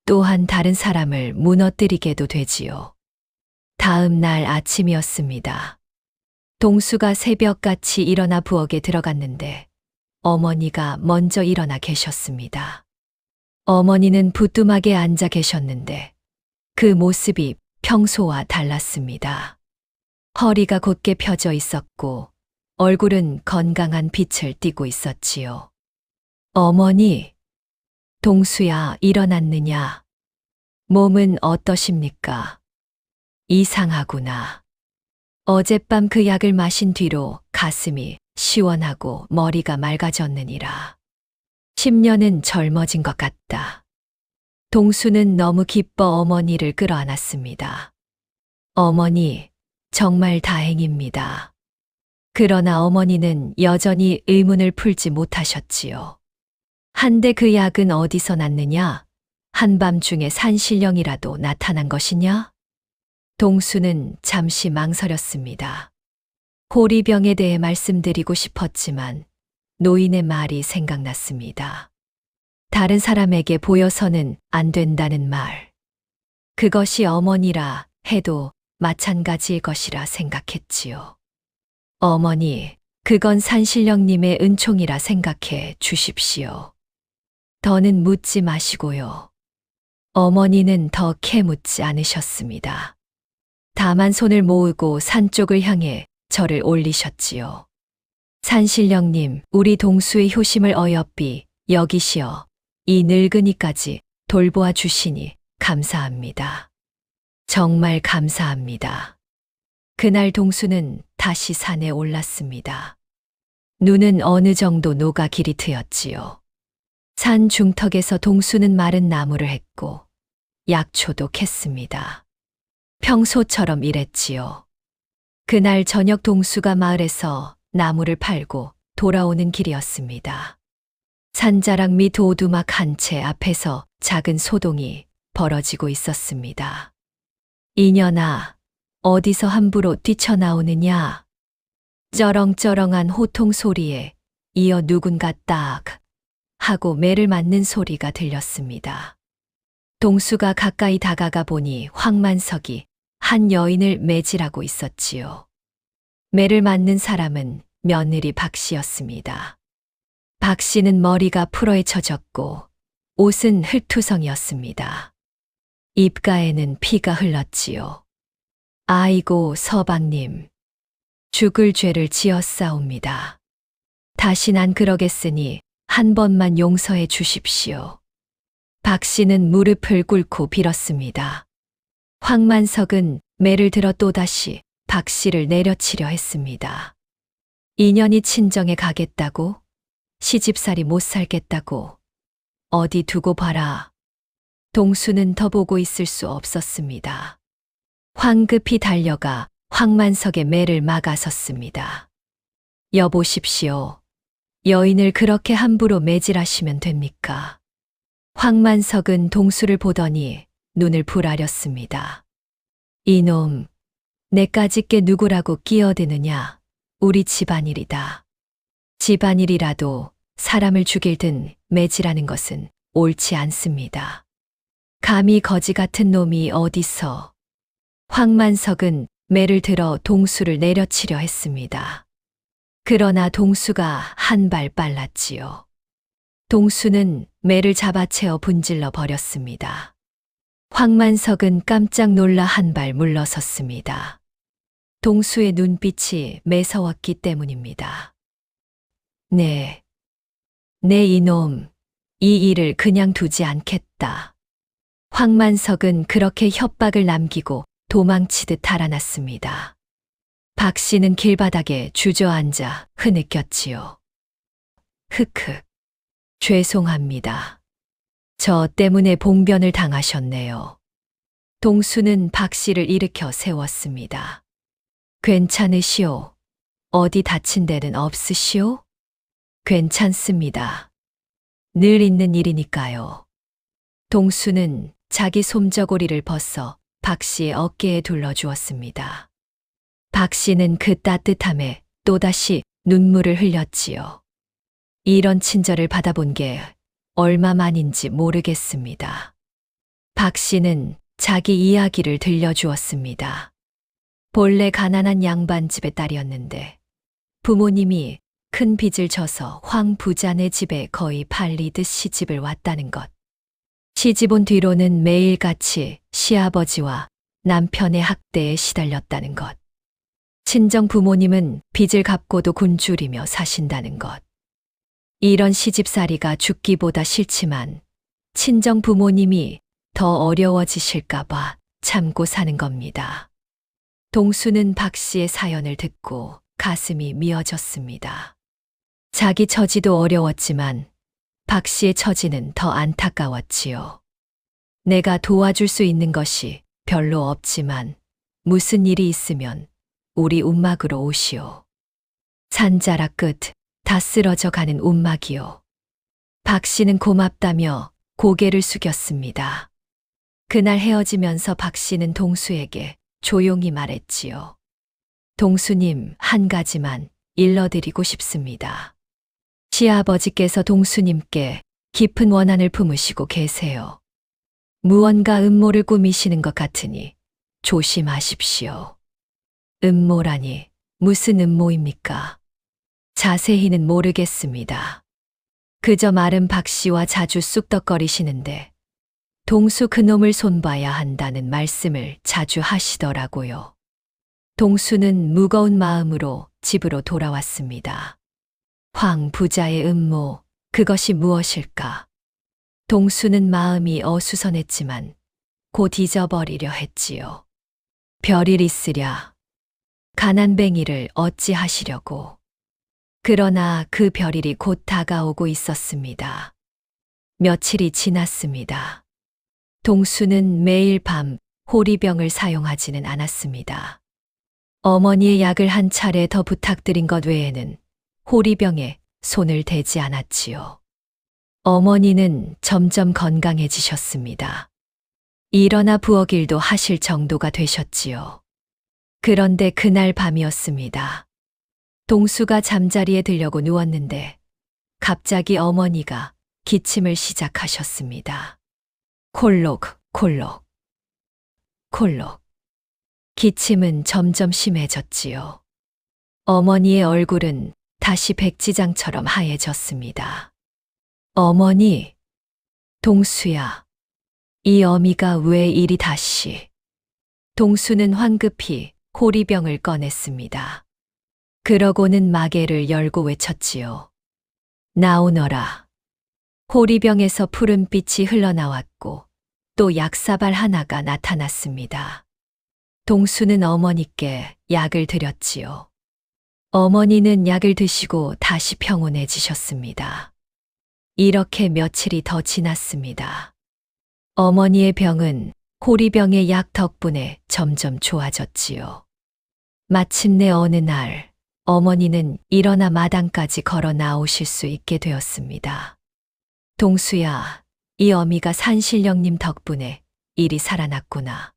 또한 다른 사람을 무너뜨리게도 되지요. 다음 날 아침이었습니다. 동수가 새벽같이 일어나 부엌에 들어갔는데 어머니가 먼저 일어나 계셨습니다. 어머니는 부뚜막에 앉아 계셨는데 그 모습이 평소와 달랐습니다. 허리가 곧게 펴져 있었고 얼굴은 건강한 빛을 띠고 있었지요. 어머니, 동수야, 일어났느냐? 몸은 어떠십니까? 이상하구나. 어젯밤 그 약을 마신 뒤로 가슴이 시원하고 머리가 맑아졌느니라. 10년은 젊어진 것 같다. 동수는 너무 기뻐 어머니를 끌어안았습니다. 어머니, 정말 다행입니다. 그러나 어머니는 여전히 의문을 풀지 못하셨지요. 한데 그 약은 어디서 났느냐? 한밤중에 산신령이라도 나타난 것이냐? 동수는 잠시 망설였습니다. 호리병에 대해 말씀드리고 싶었지만 노인의 말이 생각났습니다. 다른 사람에게 보여서는 안 된다는 말. 그것이 어머니라 해도 마찬가지일 것이라 생각했지요. 어머니, 그건 산신령님의 은총이라 생각해 주십시오. 더는 묻지 마시고요. 어머니는 더 캐묻지 않으셨습니다. 다만 손을 모으고 산 쪽을 향해 절을 올리셨지요. 산신령님, 우리 동수의 효심을 어여삐 여기시어 이 늙은이까지 돌보아 주시니 감사합니다. 정말 감사합니다. 그날 동수는 다시 산에 올랐습니다. 눈은 어느 정도 녹아 길이 트였지요. 산 중턱에서 동수는 마른 나무를 했고 약초도 캤습니다. 평소처럼 일했지요. 그날 저녁 동수가 마을에서 나무를 팔고 돌아오는 길이었습니다. 산자락 및 오두막 한 채 앞에서 작은 소동이 벌어지고 있었습니다. 이년아, 어디서 함부로 뛰쳐나오느냐? 쩌렁쩌렁한 호통 소리에 이어 누군가 딱 하고 매를 맞는 소리가 들렸습니다. 동수가 가까이 다가가 보니 황만석이 한 여인을 매질하고 있었지요. 매를 맞는 사람은 며느리 박 씨였습니다. 박 씨는 머리가 풀어헤쳐졌고 옷은 흙투성이었습니다. 입가에는 피가 흘렀지요. 아이고 서방님, 죽을 죄를 지었사옵니다. 다신 안 그러겠으니 한 번만 용서해 주십시오. 박 씨는 무릎을 꿇고 빌었습니다. 황만석은 매를 들어 또다시 박 씨를 내려치려 했습니다. 인연이 친정에 가겠다고? 시집살이 못 살겠다고? 어디 두고 봐라. 동수는 더 보고 있을 수 없었습니다. 황급히 달려가 황만석의 매를 막아섰습니다. 여보십시오. 여인을 그렇게 함부로 매질하시면 됩니까? 황만석은 동수를 보더니 눈을 부라렸습니다. 이놈, 내까지 게 누구라고 끼어드느냐? 우리 집안일이다. 집안일이라도 사람을 죽일 든 매질하는 것은 옳지 않습니다. 감히 거지 같은 놈이 어디서. 황만석은 매를 들어 동수를 내려치려 했습니다. 그러나 동수가 한 발 빨랐지요. 동수는 매를 잡아채어 분질러 버렸습니다. 황만석은 깜짝 놀라 한 발 물러섰습니다. 동수의 눈빛이 매서웠기 때문입니다. 네, 이놈, 이 일을 그냥 두지 않겠다. 황만석은 그렇게 협박을 남기고 도망치듯 달아났습니다. 박 씨는 길바닥에 주저앉아 흐느꼈지요. 흑흑, 죄송합니다. 저 때문에 봉변을 당하셨네요. 동수는 박 씨를 일으켜 세웠습니다. 괜찮으시오? 어디 다친 데는 없으시오? 괜찮습니다. 늘 있는 일이니까요. 동수는 자기 솜저고리를 벗어 박 씨의 어깨에 둘러주었습니다. 박 씨는 그 따뜻함에 또다시 눈물을 흘렸지요. 이런 친절을 받아본 게 얼마만인지 모르겠습니다. 박 씨는 자기 이야기를 들려주었습니다. 본래 가난한 양반집의 딸이었는데 부모님이 큰 빚을 져서 황 부자네 집에 거의 팔리듯 시집을 왔다는 것. 시집 온 뒤로는 매일같이 시아버지와 남편의 학대에 시달렸다는 것. 친정 부모님은 빚을 갚고도 굶주리며 사신다는 것. 이런 시집살이가 죽기보다 싫지만 친정 부모님이 더 어려워지실까봐 참고 사는 겁니다. 동수는 박 씨의 사연을 듣고 가슴이 미어졌습니다. 자기 처지도 어려웠지만 박 씨의 처지는 더 안타까웠지요. 내가 도와줄 수 있는 것이 별로 없지만 무슨 일이 있으면 우리 움막으로 오시오. 산자락 끝 다 쓰러져 가는 움막이요. 박 씨는 고맙다며 고개를 숙였습니다. 그날 헤어지면서 박 씨는 동수에게 조용히 말했지요. 동수님, 한 가지만 일러드리고 싶습니다. 시아버지께서 동수님께 깊은 원한을 품으시고 계세요. 무언가 음모를 꾸미시는 것 같으니 조심하십시오. 음모라니 무슨 음모입니까? 자세히는 모르겠습니다. 그저 말은 박 씨와 자주 쑥덕거리시는데 동수 그놈을 손봐야 한다는 말씀을 자주 하시더라고요. 동수는 무거운 마음으로 집으로 돌아왔습니다. 황 부자의 음모, 그것이 무엇일까? 동수는 마음이 어수선했지만 곧 잊어버리려 했지요. 별일 있으랴. 가난뱅이를 어찌하시려고. 그러나 그 별일이 곧 다가오고 있었습니다. 며칠이 지났습니다. 동수는 매일 밤 호리병을 사용하지는 않았습니다. 어머니의 약을 한 차례 더 부탁드린 것 외에는 호리병에 손을 대지 않았지요. 어머니는 점점 건강해지셨습니다. 일어나 부엌일도 하실 정도가 되셨지요. 그런데 그날 밤이었습니다. 동수가 잠자리에 들려고 누웠는데 갑자기 어머니가 기침을 시작하셨습니다. 콜록, 콜록, 콜록. 기침은 점점 심해졌지요. 어머니의 얼굴은 다시 백지장처럼 하얘졌습니다. 어머니, 동수야, 이 어미가 왜 이리 다시. 동수는 황급히 호리병을 꺼냈습니다. 그러고는 마개를 열고 외쳤지요. 나오너라. 호리병에서 푸른빛이 흘러나왔고 또 약사발 하나가 나타났습니다. 동수는 어머니께 약을 드렸지요. 어머니는 약을 드시고 다시 평온해지셨습니다. 이렇게 며칠이 더 지났습니다. 어머니의 병은 호리병의 약 덕분에 점점 좋아졌지요. 마침내 어느 날 어머니는 일어나 마당까지 걸어 나오실 수 있게 되었습니다. 동수야, 이 어미가 산신령님 덕분에 일이 살아났구나.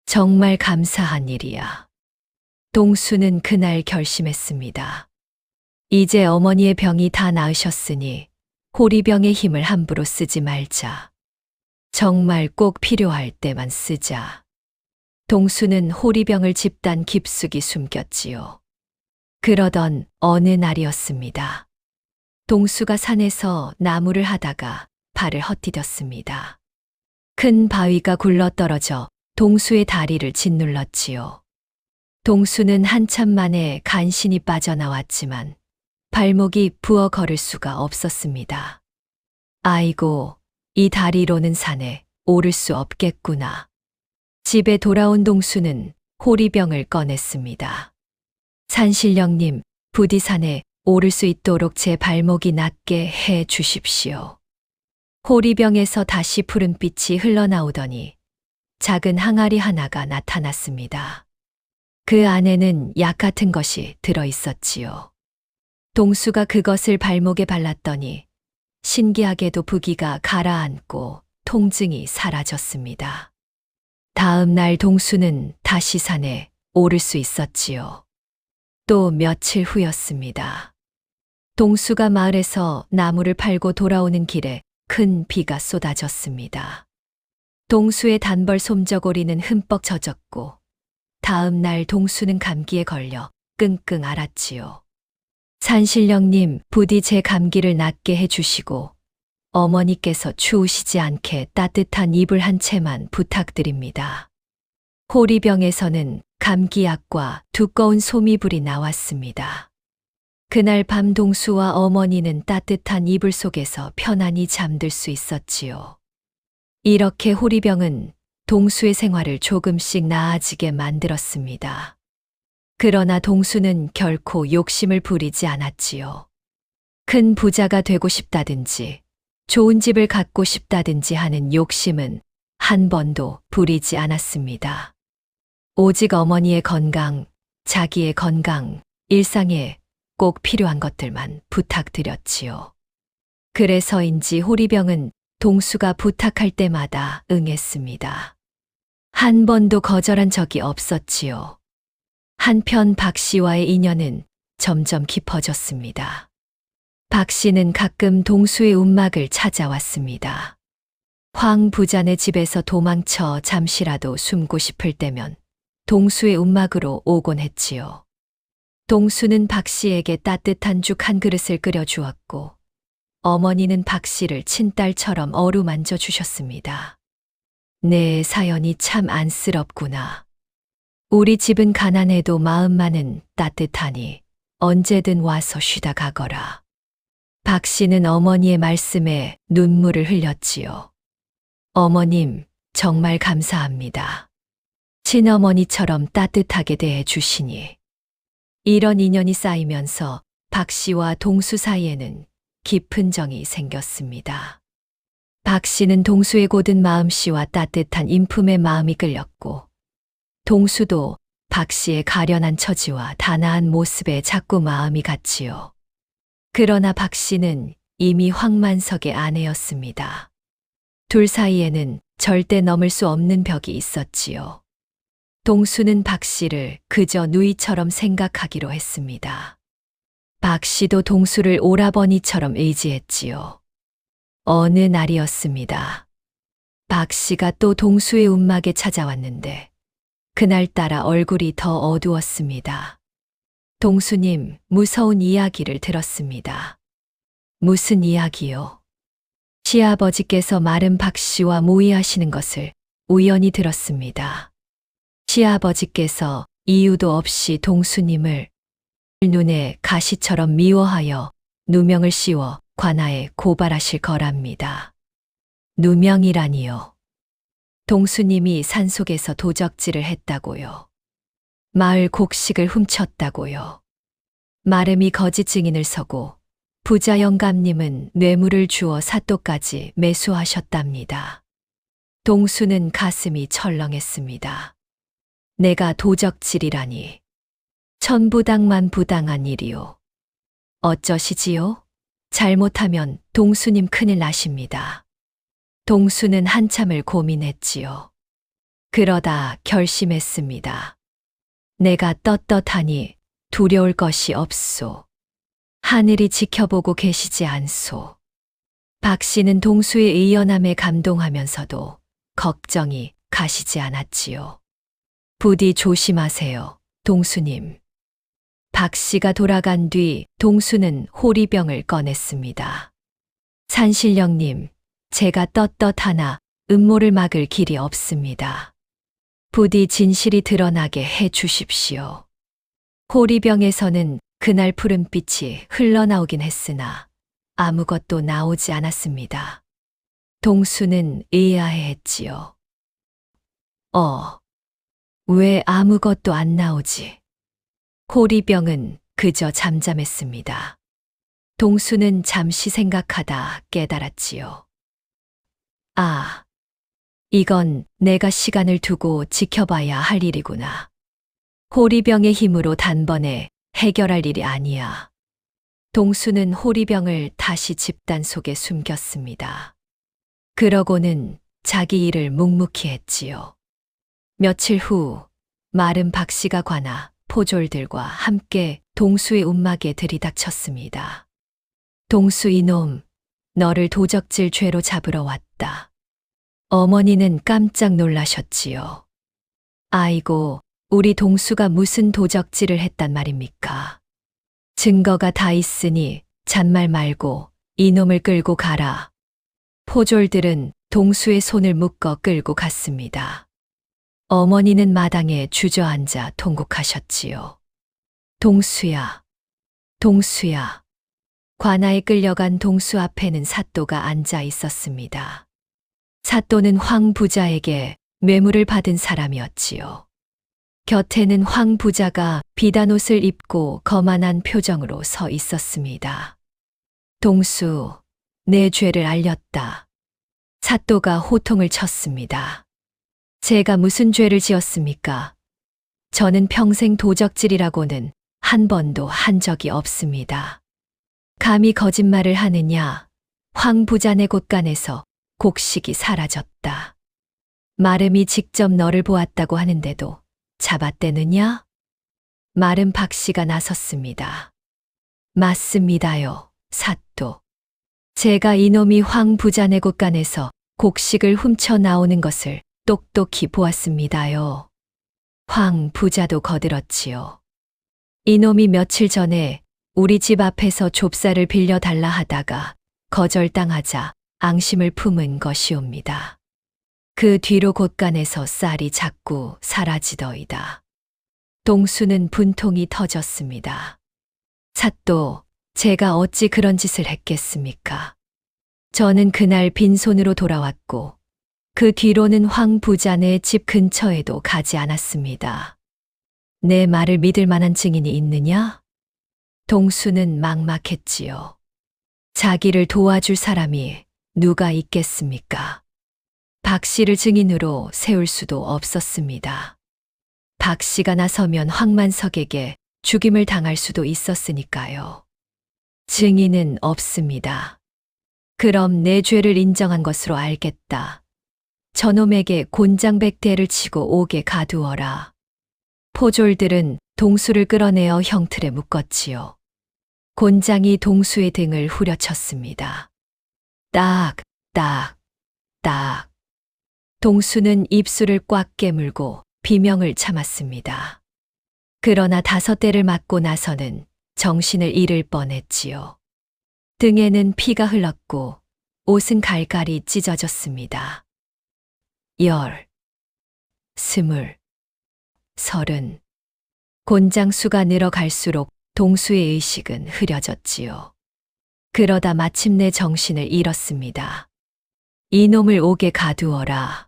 정말 감사한 일이야. 동수는 그날 결심했습니다. 이제 어머니의 병이 다 나으셨으니 호리병의 힘을 함부로 쓰지 말자. 정말 꼭 필요할 때만 쓰자. 동수는 호리병을 집단 깊숙이 숨겼지요. 그러던 어느 날이었습니다. 동수가 산에서 나무를 하다가 발을 헛디뎠습니다. 큰 바위가 굴러떨어져 동수의 다리를 짓눌렀지요. 동수는 한참 만에 간신히 빠져나왔지만 발목이 부어 걸을 수가 없었습니다. 아이고, 이 다리로는 산에 오를 수 없겠구나. 집에 돌아온 동수는 호리병을 꺼냈습니다. 산신령님, 부디 산에 오를 수 있도록 제 발목이 낫게 해 주십시오. 호리병에서 다시 푸른빛이 흘러나오더니 작은 항아리 하나가 나타났습니다. 그 안에는 약 같은 것이 들어 있었지요. 동수가 그것을 발목에 발랐더니 신기하게도 부기가 가라앉고 통증이 사라졌습니다. 다음 날 동수는 다시 산에 오를 수 있었지요. 또 며칠 후였습니다. 동수가 마을에서 나무를 팔고 돌아오는 길에 큰 비가 쏟아졌습니다. 동수의 단벌 솜저고리는 흠뻑 젖었고 다음 날 동수는 감기에 걸려 끙끙 앓았지요. 산신령님, 부디 제 감기를 낫게 해주시고 어머니께서 추우시지 않게 따뜻한 이불 한 채만 부탁드립니다. 호리병에서는 감기약과 두꺼운 솜이불이 나왔습니다. 그날 밤 동수와 어머니는 따뜻한 이불 속에서 편안히 잠들 수 있었지요. 이렇게 호리병은 동수의 생활을 조금씩 나아지게 만들었습니다. 그러나 동수는 결코 욕심을 부리지 않았지요. 큰 부자가 되고 싶다든지 좋은 집을 갖고 싶다든지 하는 욕심은 한 번도 부리지 않았습니다. 오직 어머니의 건강, 자기의 건강, 일상에 꼭 필요한 것들만 부탁드렸지요. 그래서인지 호리병은 동수가 부탁할 때마다 응했습니다. 한 번도 거절한 적이 없었지요. 한편 박 씨와의 인연은 점점 깊어졌습니다. 박 씨는 가끔 동수의 움막을 찾아왔습니다. 황 부자네 집에서 도망쳐 잠시라도 숨고 싶을 때면 동수의 움막으로 오곤 했지요. 동수는 박 씨에게 따뜻한 죽 한 그릇을 끓여주었고 어머니는 박 씨를 친딸처럼 어루만져 주셨습니다. 내 사연이 참 안쓰럽구나. 우리 집은 가난해도 마음만은 따뜻하니 언제든 와서 쉬다 가거라. 박 씨는 어머니의 말씀에 눈물을 흘렸지요. 어머님, 정말 감사합니다. 친어머니처럼 따뜻하게 대해 주시니. 이런 인연이 쌓이면서 박 씨와 동수 사이에는 깊은 정이 생겼습니다. 박 씨는 동수의 고든 마음씨와 따뜻한 인품의 마음이 끌렸고 동수도 박 씨의 가련한 처지와 단아한 모습에 자꾸 마음이 갔지요. 그러나 박 씨는 이미 황만석의 아내였습니다. 둘 사이에는 절대 넘을 수 없는 벽이 있었지요. 동수는 박 씨를 그저 누이처럼 생각하기로 했습니다. 박 씨도 동수를 오라버니처럼 의지했지요. 어느 날이었습니다. 박 씨가 또 동수의 움막에 찾아왔는데 그날따라 얼굴이 더 어두웠습니다. 동수님, 무서운 이야기를 들었습니다. 무슨 이야기요? 시아버지께서 마른 박 씨와 모의하시는 것을 우연히 들었습니다. 시아버지께서 이유도 없이 동수님을 눈에 가시처럼 미워하여 누명을 씌워 관아에 고발하실 거랍니다. 누명이라니요. 동수님이 산속에서 도적질을 했다고요. 마을 곡식을 훔쳤다고요. 마름이 거짓 증인을 서고 부자 영감님은 뇌물을 주어 사또까지 매수하셨답니다. 동수는 가슴이 철렁했습니다. 내가 도적질이라니. 천부당만 부당한 일이요. 어쩌시지요? 잘못하면 동수님 큰일 나십니다. 동수는 한참을 고민했지요. 그러다 결심했습니다. 내가 떳떳하니 두려울 것이 없소. 하늘이 지켜보고 계시지 않소. 박 씨는 동수의 의연함에 감동하면서도 걱정이 가시지 않았지요. 부디 조심하세요, 동수님. 박 씨가 돌아간 뒤 동수는 호리병을 꺼냈습니다. 산신령님, 제가 떳떳하나 음모를 막을 길이 없습니다. 부디 진실이 드러나게 해 주십시오. 호리병에서는 그날 푸른빛이 흘러나오긴 했으나 아무것도 나오지 않았습니다. 동수는 의아해했지요. 왜 아무것도 안 나오지? 호리병은 그저 잠잠했습니다. 동수는 잠시 생각하다 깨달았지요. 아, 이건 내가 시간을 두고 지켜봐야 할 일이구나. 호리병의 힘으로 단번에 해결할 일이 아니야. 동수는 호리병을 다시 집단 속에 숨겼습니다. 그러고는 자기 일을 묵묵히 했지요. 며칠 후 마른 박 씨가 관아 포졸들과 함께 동수의 움막에 들이닥쳤습니다. 동수 이놈, 너를 도적질 죄로 잡으러 왔다. 어머니는 깜짝 놀라셨지요. 아이고, 우리 동수가 무슨 도적질을 했단 말입니까? 증거가 다 있으니 잔말 말고 이놈을 끌고 가라. 포졸들은 동수의 손을 묶어 끌고 갔습니다. 어머니는 마당에 주저앉아 통곡하셨지요. 동수야, 동수야. 관아에 끌려간 동수 앞에는 사또가 앉아 있었습니다. 사또는 황 부자에게 뇌물을 받은 사람이었지요. 곁에는 황 부자가 비단옷을 입고 거만한 표정으로 서 있었습니다. 동수, 내 죄를 알렸다. 사또가 호통을 쳤습니다. 제가 무슨 죄를 지었습니까? 저는 평생 도적질이라고는 한 번도 한 적이 없습니다. 감히 거짓말을 하느냐? 황 부자네 곳간에서 곡식이 사라졌다. 마름이 직접 너를 보았다고 하는데도 잡아떼느냐? 마름 박 씨가 나섰습니다. 맞습니다요, 사또. 제가 이놈이 황 부자네 곳간에서 곡식을 훔쳐 나오는 것을 똑똑히 보았습니다요. 황 부자도 거들었지요. 이놈이 며칠 전에 우리 집 앞에서 좁쌀을 빌려달라 하다가 거절당하자 앙심을 품은 것이옵니다. 그 뒤로 곳간에서 쌀이 자꾸 사라지더이다. 동수는 분통이 터졌습니다. 사또, 제가 어찌 그런 짓을 했겠습니까? 저는 그날 빈손으로 돌아왔고 그 뒤로는 황 부자네 집 근처에도 가지 않았습니다. 내 말을 믿을 만한 증인이 있느냐? 동수는 막막했지요. 자기를 도와줄 사람이 누가 있겠습니까? 박 씨를 증인으로 세울 수도 없었습니다. 박 씨가 나서면 황만석에게 죽임을 당할 수도 있었으니까요. 증인은 없습니다. 그럼 내 죄를 인정한 것으로 알겠다. 저놈에게 곤장백대를 치고 옥에 가두어라. 포졸들은 동수를 끌어내어 형틀에 묶었지요. 곤장이 동수의 등을 후려쳤습니다. 딱, 딱, 딱. 동수는 입술을 꽉 깨물고 비명을 참았습니다. 그러나 5대를 맞고 나서는 정신을 잃을 뻔했지요. 등에는 피가 흘렀고 옷은 갈갈이 찢어졌습니다. 10, 20, 30. 곤장수가 늘어갈수록 동수의 의식은 흐려졌지요. 그러다 마침내 정신을 잃었습니다. 이놈을 옥에 가두어라.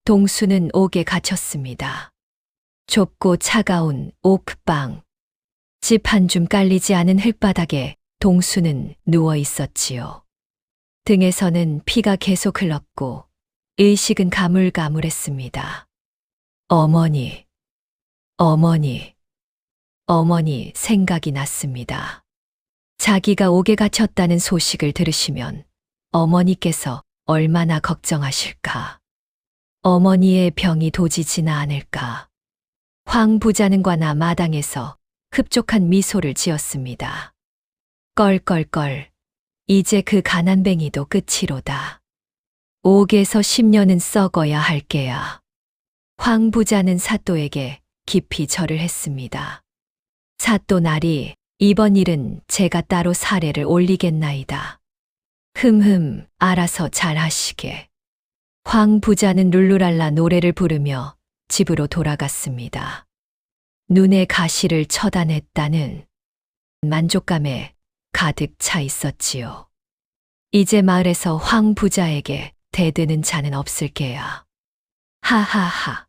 동수는 옥에 갇혔습니다. 좁고 차가운 옥방. 집 한 줌 깔리지 않은 흙바닥에 동수는 누워 있었지요. 등에서는 피가 계속 흘렀고 의식은 가물가물했습니다. 어머니, 어머니, 어머니 생각이 났습니다. 자기가 옥에 갇혔다는 소식을 들으시면 어머니께서 얼마나 걱정하실까. 어머니의 병이 도지지나 않을까. 황 부자는과 나 마당에서 흡족한 미소를 지었습니다. 껄껄껄. 이제 그 가난뱅이도 끝이로다. 5에서 10년은 썩어야 할 게야. 황 부자는 사또에게 깊이 절을 했습니다. 사또 나리, 이번 일은 제가 따로 사례를 올리겠나이다. 흠흠, 알아서 잘 하시게. 황 부자는 룰루랄라 노래를 부르며 집으로 돌아갔습니다. 눈에 가시를 처단했다는 만족감에 가득 차 있었지요. 이제 마을에서 황 부자에게 대드는 자는 없을 게야. 하하하.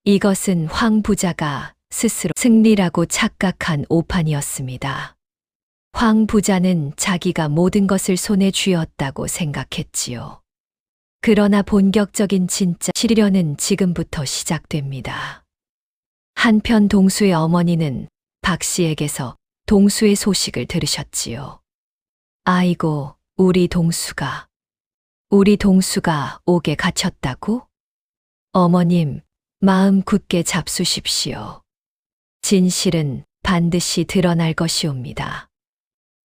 이것은 황 부자가 스스로 승리라고 착각한 오판이었습니다. 황 부자는 자기가 모든 것을 손에 쥐었다고 생각했지요. 그러나 본격적인 진짜 시련은 지금부터 시작됩니다. 한편 동수의 어머니는 박 씨에게서 동수의 소식을 들으셨지요. 아이고, 우리 동수가 옥에 갇혔다고? 어머님, 마음 굳게 잡수십시오. 진실은 반드시 드러날 것이옵니다.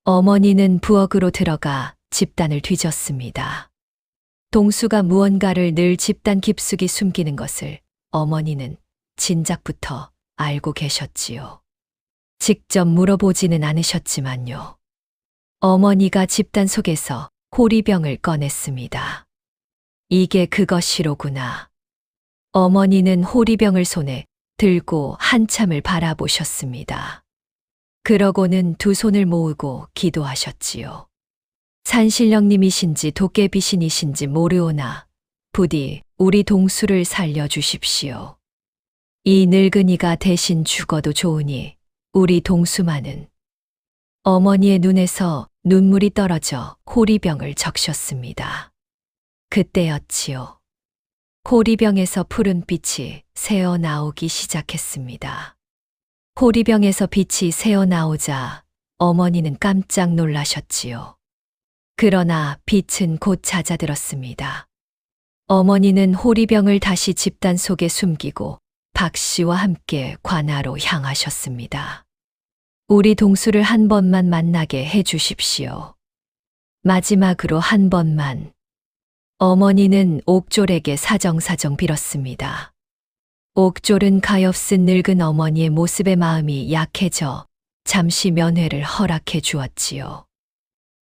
어머니는 부엌으로 들어가 집단을 뒤졌습니다. 동수가 무언가를 늘 집단 깊숙이 숨기는 것을 어머니는 진작부터 알고 계셨지요. 직접 물어보지는 않으셨지만요. 어머니가 집단 속에서 호리병을 꺼냈습니다. 이게 그것이로구나. 어머니는 호리병을 손에 들고 한참을 바라보셨습니다. 그러고는 두 손을 모으고 기도하셨지요. 산신령님이신지 도깨비신이신지 모르오나 부디 우리 동수를 살려주십시오. 이 늙은이가 대신 죽어도 좋으니 우리 동수만은. 어머니의 눈에서 눈물이 떨어져 호리병을 적셨습니다. 그때였지요. 호리병에서 푸른 빛이 새어 나오기 시작했습니다. 호리병에서 빛이 새어 나오자 어머니는 깜짝 놀라셨지요. 그러나 빛은 곧 잦아들었습니다. 어머니는 호리병을 다시 집단 속에 숨기고 박 씨와 함께 관아로 향하셨습니다. 우리 동수를 한 번만 만나게 해 주십시오. 마지막으로 한 번만. 어머니는 옥졸에게 사정사정 빌었습니다. 옥졸은 가엾은 늙은 어머니의 모습에 마음이 약해져 잠시 면회를 허락해 주었지요.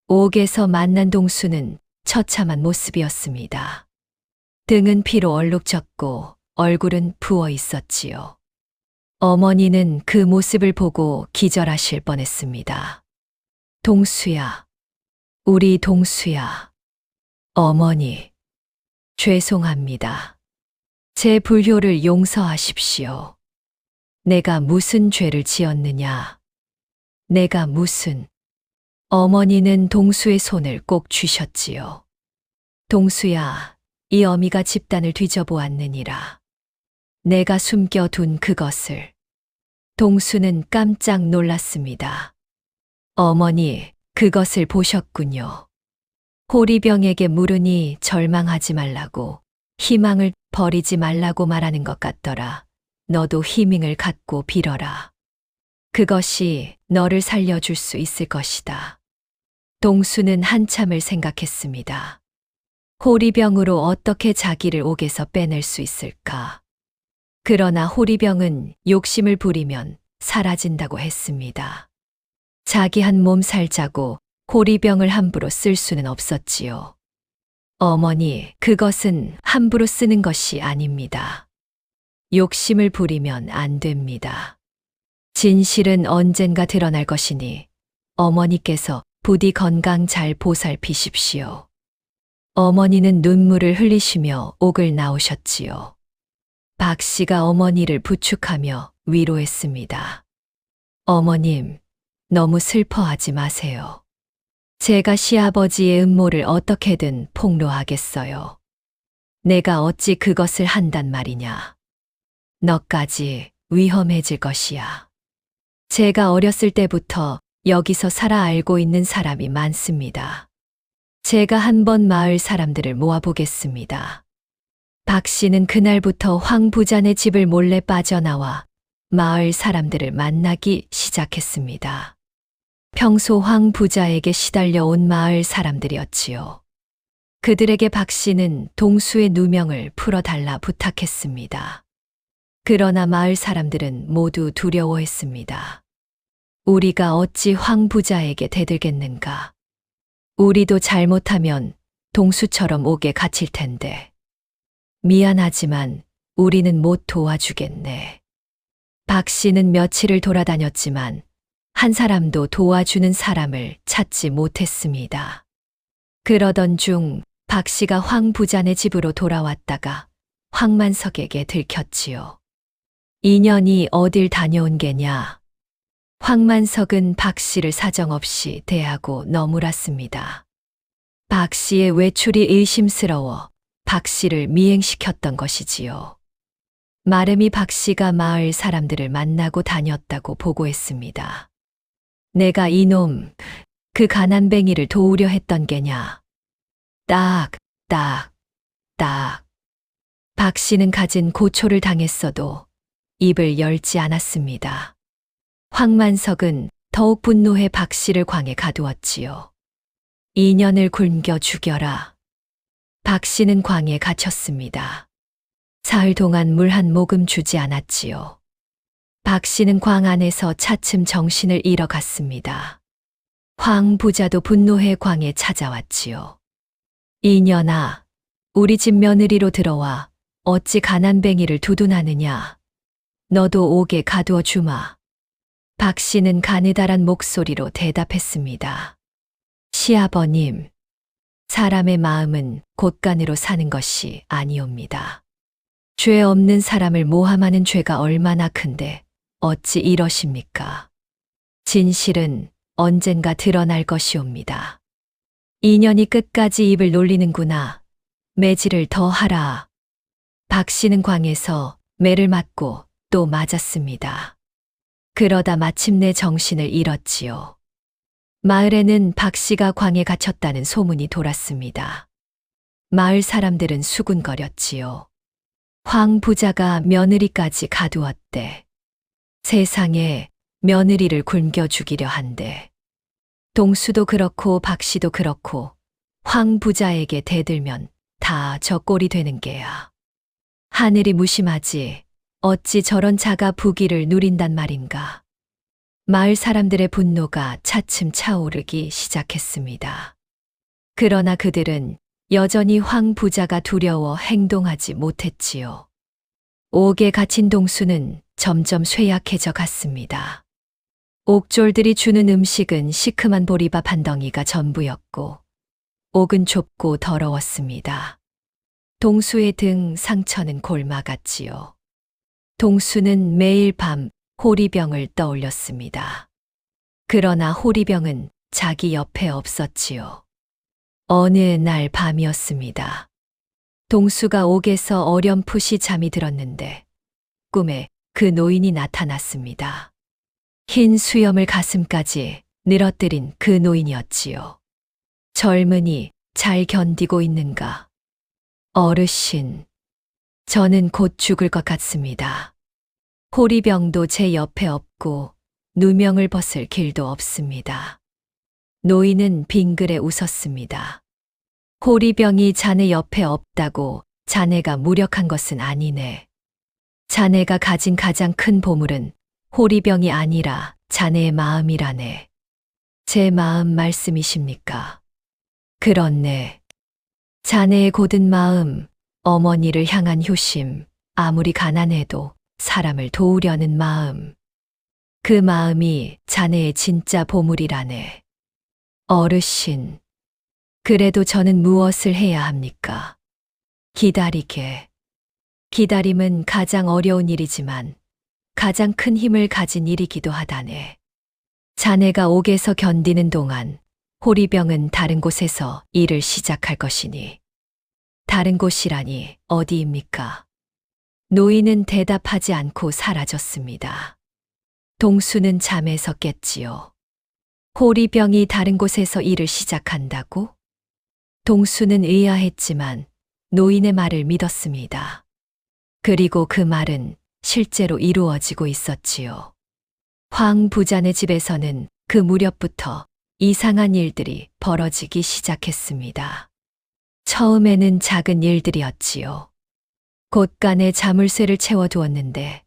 옥에서 만난 동수는 처참한 모습이었습니다. 등은 피로 얼룩졌고 얼굴은 부어 있었지요. 어머니는 그 모습을 보고 기절하실 뻔했습니다. 동수야, 우리 동수야. 어머니, 죄송합니다. 제 불효를 용서하십시오. 내가 무슨 죄를 지었느냐? 내가 무슨... 어머니는 동수의 손을 꼭 쥐셨지요. 동수야, 이 어미가 집단을 뒤져보았느니라. 내가 숨겨둔 그것을. 동수는 깜짝 놀랐습니다. 어머니, 그것을 보셨군요. 호리병에게 물으니 절망하지 말라고, 희망을 버리지 말라고 말하는 것 같더라. 너도 희망을 갖고 빌어라. 그것이 너를 살려줄 수 있을 것이다. 동수는 한참을 생각했습니다. 호리병으로 어떻게 자기를 옥에서 빼낼 수 있을까? 그러나 호리병은 욕심을 부리면 사라진다고 했습니다. 자기 한 몸 살자고 호리병을 함부로 쓸 수는 없었지요. 어머니, 그것은 함부로 쓰는 것이 아닙니다. 욕심을 부리면 안 됩니다. 진실은 언젠가 드러날 것이니 어머니께서 부디 건강 잘 보살피십시오. 어머니는 눈물을 흘리시며 옥을 나오셨지요. 박 씨가 어머니를 부축하며 위로했습니다. 어머님, 너무 슬퍼하지 마세요. 제가 시아버지의 음모를 어떻게든 폭로하겠어요. 내가 어찌 그것을 한단 말이냐. 너까지 위험해질 것이야. 제가 어렸을 때부터 여기서 살아 알고 있는 사람이 많습니다. 제가 한번 마을 사람들을 모아보겠습니다. 박 씨는 그날부터 황 부자네 집을 몰래 빠져나와 마을 사람들을 만나기 시작했습니다. 평소 황 부자에게 시달려온 마을 사람들이었지요. 그들에게 박 씨는 동수의 누명을 풀어달라 부탁했습니다. 그러나 마을 사람들은 모두 두려워했습니다. 우리가 어찌 황 부자에게 대들겠는가? 우리도 잘못하면 동수처럼 옥에 갇힐 텐데. 미안하지만 우리는 못 도와주겠네. 박 씨는 며칠을 돌아다녔지만 한 사람도 도와주는 사람을 찾지 못했습니다. 그러던 중 박 씨가 황 부자네 집으로 돌아왔다가 황만석에게 들켰지요. 인연이 어딜 다녀온 게냐? 황만석은 박 씨를 사정없이 대하고 너물었습니다. 박 씨의 외출이 의심스러워 박 씨를 미행시켰던 것이지요. 마름이 박 씨가 마을 사람들을 만나고 다녔다고 보고했습니다. 내가 이놈, 그 가난뱅이를 도우려 했던 게냐? 딱. 박 씨는 갖은 고초를 당했어도 입을 열지 않았습니다. 황만석은 더욱 분노해 박 씨를 광에 가두었지요. 인연을 굶겨 죽여라. 박 씨는 광에 갇혔습니다. 사흘 동안 물 한 모금 주지 않았지요. 박 씨는 광 안에서 차츰 정신을 잃어갔습니다. 황 부자도 분노해 광에 찾아왔지요. 이년아, 우리 집 며느리로 들어와 어찌 가난뱅이를 두둔하느냐. 너도 옥에 가두어 주마. 박 씨는 가느다란 목소리로 대답했습니다. 시아버님, 사람의 마음은 곳간으로 사는 것이 아니옵니다. 죄 없는 사람을 모함하는 죄가 얼마나 큰데 어찌 이러십니까? 진실은 언젠가 드러날 것이옵니다. 인연이 끝까지 입을 놀리는구나. 매질을 더 하라. 박 씨는 광에서 매를 맞고 또 맞았습니다. 그러다 마침내 정신을 잃었지요. 마을에는 박 씨가 광에 갇혔다는 소문이 돌았습니다. 마을 사람들은 수군거렸지요. 황 부자가 며느리까지 가두었대. 세상에 며느리를 굶겨 죽이려 한대. 동수도 그렇고 박 씨도 그렇고 황 부자에게 대들면 다 저 꼴이 되는 게야. 하늘이 무심하지 어찌 저런 자가 부귀를 누린단 말인가. 마을 사람들의 분노가 차츰 차오르기 시작했습니다. 그러나 그들은 여전히 황 부자가 두려워 행동하지 못했지요. 옥에 갇힌 동수는 점점 쇠약해져 갔습니다. 옥졸들이 주는 음식은 시큼한 보리밥 한 덩이가 전부였고 옥은 좁고 더러웠습니다. 동수의 등 상처는 골마갔지요. 동수는 매일 밤 호리병을 떠올렸습니다. 그러나 호리병은 자기 옆에 없었지요. 어느 날 밤이었습니다. 동수가 옥에서 어렴풋이 잠이 들었는데 꿈에 그 노인이 나타났습니다. 흰 수염을 가슴까지 늘어뜨린 그 노인이었지요. 젊은이 잘 견디고 있는가? 어르신, 저는 곧 죽을 것 같습니다. 호리병도 제 옆에 없고 누명을 벗을 길도 없습니다. 노인은 빙그레 웃었습니다. 호리병이 자네 옆에 없다고 자네가 무력한 것은 아니네. 자네가 가진 가장 큰 보물은 호리병이 아니라 자네의 마음이라네. 제 마음 말씀이십니까? 그렇네. 자네의 고든 마음, 어머니를 향한 효심, 아무리 가난해도 사람을 도우려는 마음. 그 마음이 자네의 진짜 보물이라네. 어르신, 그래도 저는 무엇을 해야 합니까? 기다리게. 기다림은 가장 어려운 일이지만 가장 큰 힘을 가진 일이기도 하다네. 자네가 옥에서 견디는 동안 호리병은 다른 곳에서 일을 시작할 것이니. 다른 곳이라니 어디입니까? 노인은 대답하지 않고 사라졌습니다. 동수는 잠에서 깼지요. 호리병이 다른 곳에서 일을 시작한다고? 동수는 의아했지만 노인의 말을 믿었습니다. 그리고 그 말은 실제로 이루어지고 있었지요. 황 부자네 집에서는 그 무렵부터 이상한 일들이 벌어지기 시작했습니다. 처음에는 작은 일들이었지요. 곳간에 자물쇠를 채워두었는데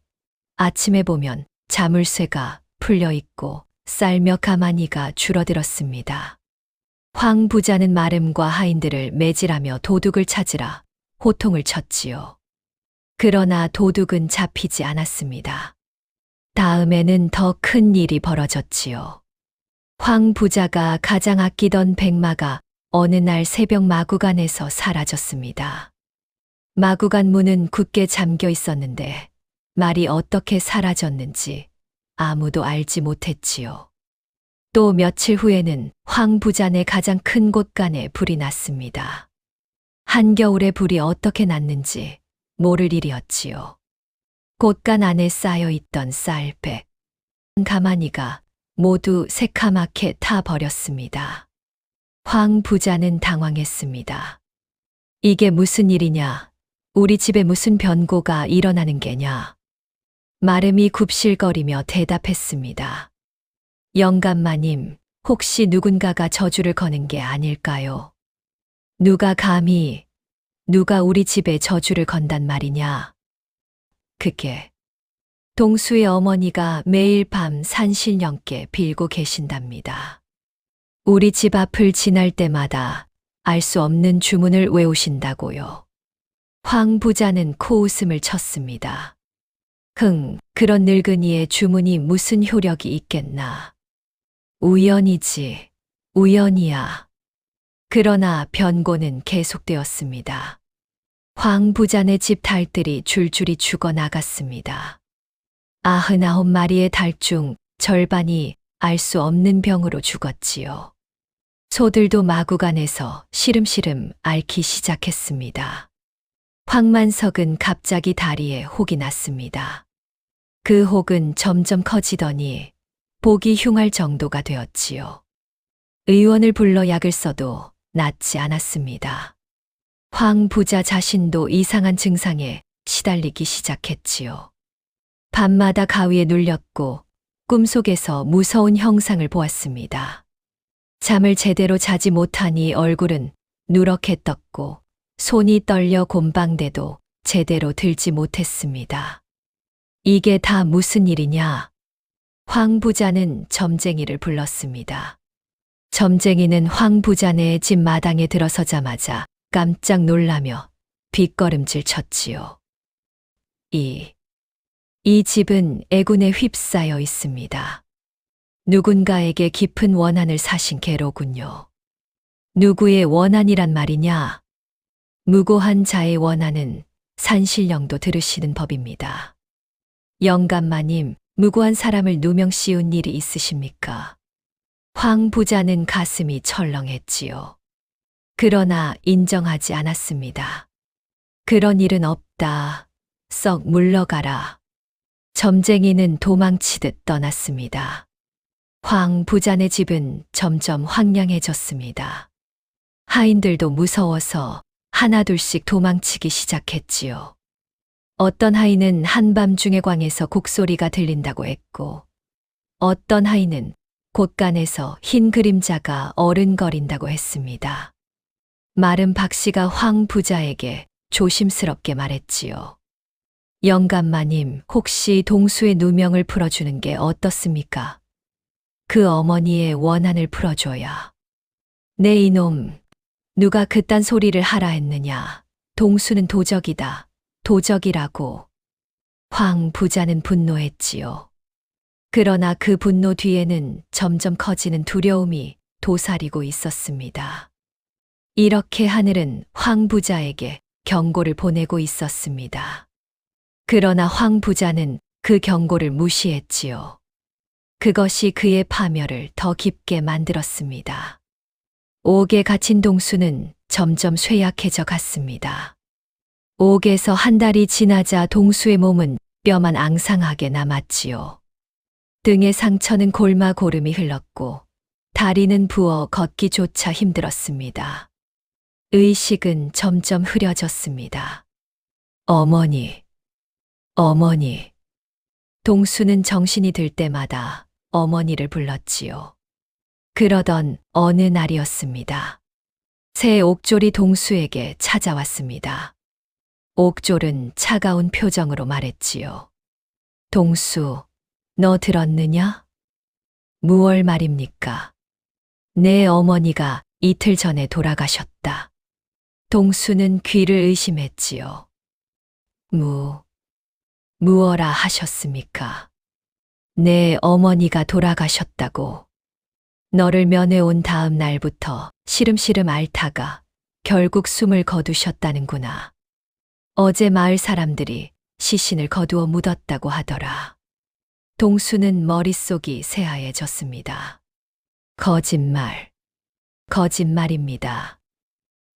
아침에 보면 자물쇠가 풀려 있고 쌀며 가마니가 줄어들었습니다. 황 부자는 마름과 하인들을 매질하며 도둑을 찾으라 호통을 쳤지요. 그러나 도둑은 잡히지 않았습니다. 다음에는 더 큰 일이 벌어졌지요. 황 부자가 가장 아끼던 백마가 어느 날 새벽 마구간에서 사라졌습니다. 마구간 문은 굳게 잠겨 있었는데 말이 어떻게 사라졌는지 아무도 알지 못했지요. 또 며칠 후에는 황 부자네 가장 큰 곳간에 불이 났습니다. 한겨울에 불이 어떻게 났는지 모를 일이었지요. 곳간 안에 쌓여 있던 쌀, 백, 가마니가 모두 새카맣게 타버렸습니다. 황 부자는 당황했습니다. 이게 무슨 일이냐? 우리 집에 무슨 변고가 일어나는 게냐? 마름이 굽실거리며 대답했습니다. 영감마님, 혹시 누군가가 저주를 거는 게 아닐까요? 누가 감히, 누가 우리 집에 저주를 건단 말이냐? 그게 동수의 어머니가 매일 밤 산신령께 빌고 계신답니다. 우리 집 앞을 지날 때마다 알 수 없는 주문을 외우신다고요. 황 부자는 코웃음을 쳤습니다. 그런 늙은이의 주문이 무슨 효력이 있겠나. 우연이지, 우연이야. 그러나 변고는 계속되었습니다. 황 부자네 집 닭들이 줄줄이 죽어나갔습니다. 99마리의 닭 중 절반이 알 수 없는 병으로 죽었지요. 소들도 마구간에서 시름시름 앓기 시작했습니다. 황만석은 갑자기 다리에 혹이 났습니다. 그 혹은 점점 커지더니 보기 흉할 정도가 되었지요. 의원을 불러 약을 써도 낫지 않았습니다. 황 부자 자신도 이상한 증상에 시달리기 시작했지요. 밤마다 가위에 눌렸고 꿈속에서 무서운 형상을 보았습니다. 잠을 제대로 자지 못하니 얼굴은 누렇게 떴고 손이 떨려 곰방대도 제대로 들지 못했습니다. 이게 다 무슨 일이냐? 황 부자는 점쟁이를 불렀습니다. 점쟁이는 황 부자네의 집 마당에 들어서자마자 깜짝 놀라며 뒷걸음질 쳤지요. 이 집은 애군에 휩싸여 있습니다. 누군가에게 깊은 원한을 사신 개로군요. 누구의 원한이란 말이냐? 무고한 자의 원한은 산신령도 들으시는 법입니다. 영감마님, 무고한 사람을 누명 씌운 일이 있으십니까? 황 부자는 가슴이 철렁했지요. 그러나 인정하지 않았습니다. 그런 일은 없다. 썩 물러가라. 점쟁이는 도망치듯 떠났습니다. 황 부자네 집은 점점 황량해졌습니다. 하인들도 무서워서 하나둘씩 도망치기 시작했지요. 어떤 하인은 한밤중에 광에서 곡소리가 들린다고 했고, 어떤 하인은 곳간에서 흰 그림자가 어른거린다고 했습니다. 마른 박씨가 황 부자에게 조심스럽게 말했지요. 영감마님, 혹시 동수의 누명을 풀어주는 게 어떻습니까? 그 어머니의 원한을 풀어줘야. 네 이놈, 누가 그딴 소리를 하라 했느냐. 동수는 도적이다. 도적이라고. 황 부자는 분노했지요. 그러나 그 분노 뒤에는 점점 커지는 두려움이 도사리고 있었습니다. 이렇게 하늘은 황 부자에게 경고를 보내고 있었습니다. 그러나 황 부자는 그 경고를 무시했지요. 그것이 그의 파멸을 더 깊게 만들었습니다. 옥에 갇힌 동수는 점점 쇠약해져 갔습니다. 옥에서 한 달이 지나자 동수의 몸은 뼈만 앙상하게 남았지요. 등의 상처는 골마고름이 흘렀고 다리는 부어 걷기조차 힘들었습니다. 의식은 점점 흐려졌습니다. 어머니, 어머니. 동수는 정신이 들 때마다 어머니를 불렀지요. 그러던 어느 날이었습니다. 새 옥졸이 동수에게 찾아왔습니다. 옥졸은 차가운 표정으로 말했지요. 동수, 너 들었느냐? 무얼 말입니까? 내 어머니가 이틀 전에 돌아가셨다. 동수는 귀를 의심했지요. 무어라 하셨습니까? 내 어머니가 돌아가셨다고. 너를 면회온 다음 날부터 시름시름 앓다가 결국 숨을 거두셨다는구나. 어제 마을 사람들이 시신을 거두어 묻었다고 하더라. 동수는 머릿속이 새하얘졌습니다. 거짓말입니다.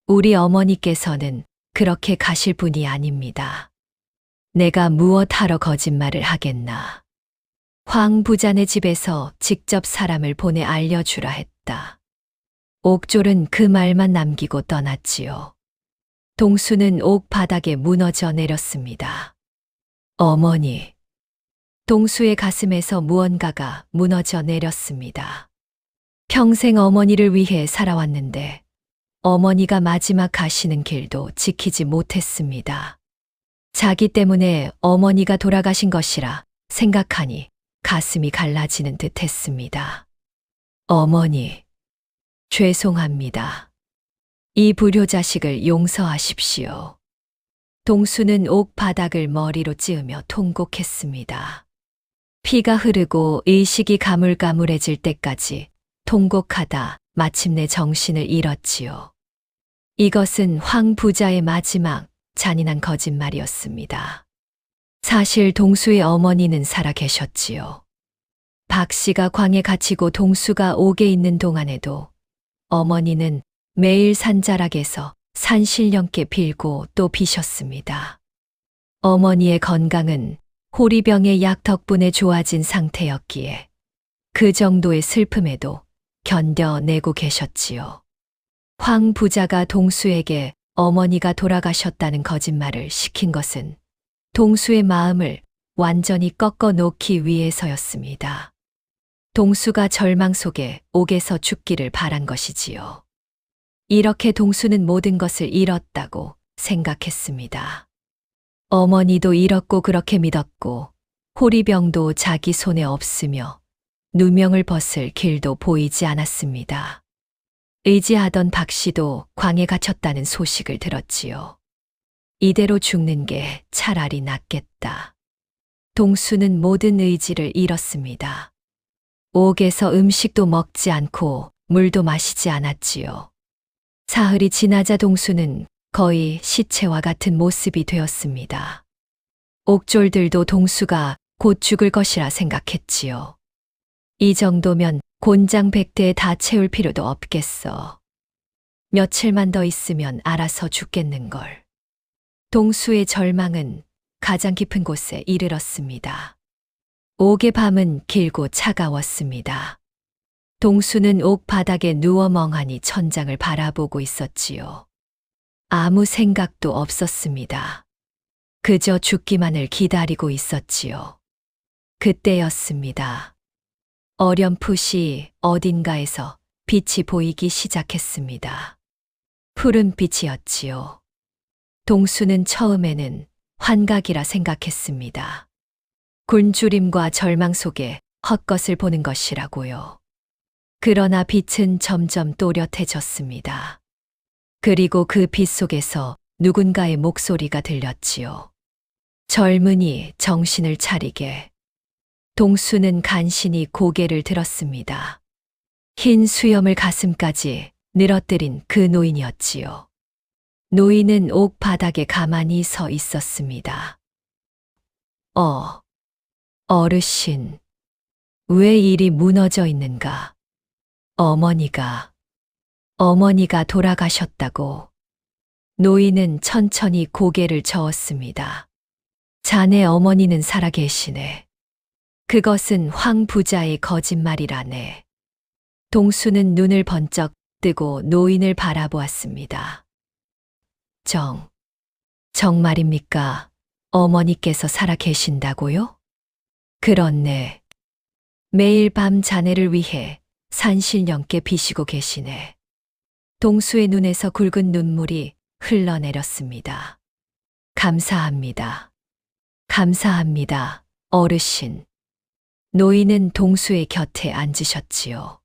우리 어머니께서는 그렇게 가실 분이 아닙니다. 내가 무엇하러 거짓말을 하겠나. 황 부자네 집에서 직접 사람을 보내 알려주라 했다. 옥졸은 그 말만 남기고 떠났지요. 동수는 옥 바닥에 무너져 내렸습니다. 어머니. 동수의 가슴에서 무언가가 무너져 내렸습니다. 평생 어머니를 위해 살아왔는데 어머니가 마지막 가시는 길도 지키지 못했습니다. 자기 때문에 어머니가 돌아가신 것이라 생각하니 가슴이 갈라지는 듯 했습니다. 어머니, 죄송합니다. 이 불효자식을 용서하십시오. 동수는 옥 바닥을 머리로 찌으며 통곡했습니다. 피가 흐르고 의식이 가물가물해질 때까지 통곡하다 마침내 정신을 잃었지요. 이것은 황 부자의 마지막 잔인한 거짓말이었습니다. 사실 동수의 어머니는 살아 계셨지요. 박 씨가 광에 갇히고 동수가 옥에 있는 동안에도 어머니는 매일 산자락에서 산신령께 빌고 또 비셨습니다. 어머니의 건강은 호리병의 약 덕분에 좋아진 상태였기에 그 정도의 슬픔에도 견뎌내고 계셨지요. 황 부자가 동수에게 어머니가 돌아가셨다는 거짓말을 시킨 것은 동수의 마음을 완전히 꺾어 놓기 위해서였습니다. 동수가 절망 속에 옥에서 죽기를 바란 것이지요. 이렇게 동수는 모든 것을 잃었다고 생각했습니다. 어머니도 잃었고 그렇게 믿었고 호리병도 자기 손에 없으며 누명을 벗을 길도 보이지 않았습니다. 의지하던 박 씨도 광에 갇혔다는 소식을 들었지요. 이대로 죽는 게 차라리 낫겠다. 동수는 모든 의지를 잃었습니다. 옥에서 음식도 먹지 않고 물도 마시지 않았지요. 사흘이 지나자 동수는 거의 시체와 같은 모습이 되었습니다. 옥졸들도 동수가 곧 죽을 것이라 생각했지요. 이 정도면 곤장 100대에 다 채울 필요도 없겠어. 며칠만 더 있으면 알아서 죽겠는걸. 동수의 절망은 가장 깊은 곳에 이르렀습니다. 옥의 밤은 길고 차가웠습니다. 동수는 옥 바닥에 누워 멍하니 천장을 바라보고 있었지요. 아무 생각도 없었습니다. 그저 죽기만을 기다리고 있었지요. 그때였습니다. 어렴풋이 어딘가에서 빛이 보이기 시작했습니다. 푸른 빛이었지요. 동수는 처음에는 환각이라 생각했습니다. 굶주림과 절망 속에 헛것을 보는 것이라고요. 그러나 빛은 점점 또렷해졌습니다. 그리고 그 빛 속에서 누군가의 목소리가 들렸지요. 젊은이, 정신을 차리게. 동수는 간신히 고개를 들었습니다. 흰 수염을 가슴까지 늘어뜨린 그 노인이었지요. 노인은 옥 바닥에 가만히 서 있었습니다. 어르신, 왜 이리 무너져 있는가? 어머니가 돌아가셨다고. 노인은 천천히 고개를 저었습니다. 자네 어머니는 살아계시네. 그것은 황 부자의 거짓말이라네. 동수는 눈을 번쩍 뜨고 노인을 바라보았습니다. 정말입니까? 어머니께서 살아 계신다고요? 그렇네. 매일 밤 자네를 위해 산신령께 비시고 계시네. 동수의 눈에서 굵은 눈물이 흘러내렸습니다. 감사합니다. 감사합니다, 어르신. 노인은 동수의 곁에 앉으셨지요.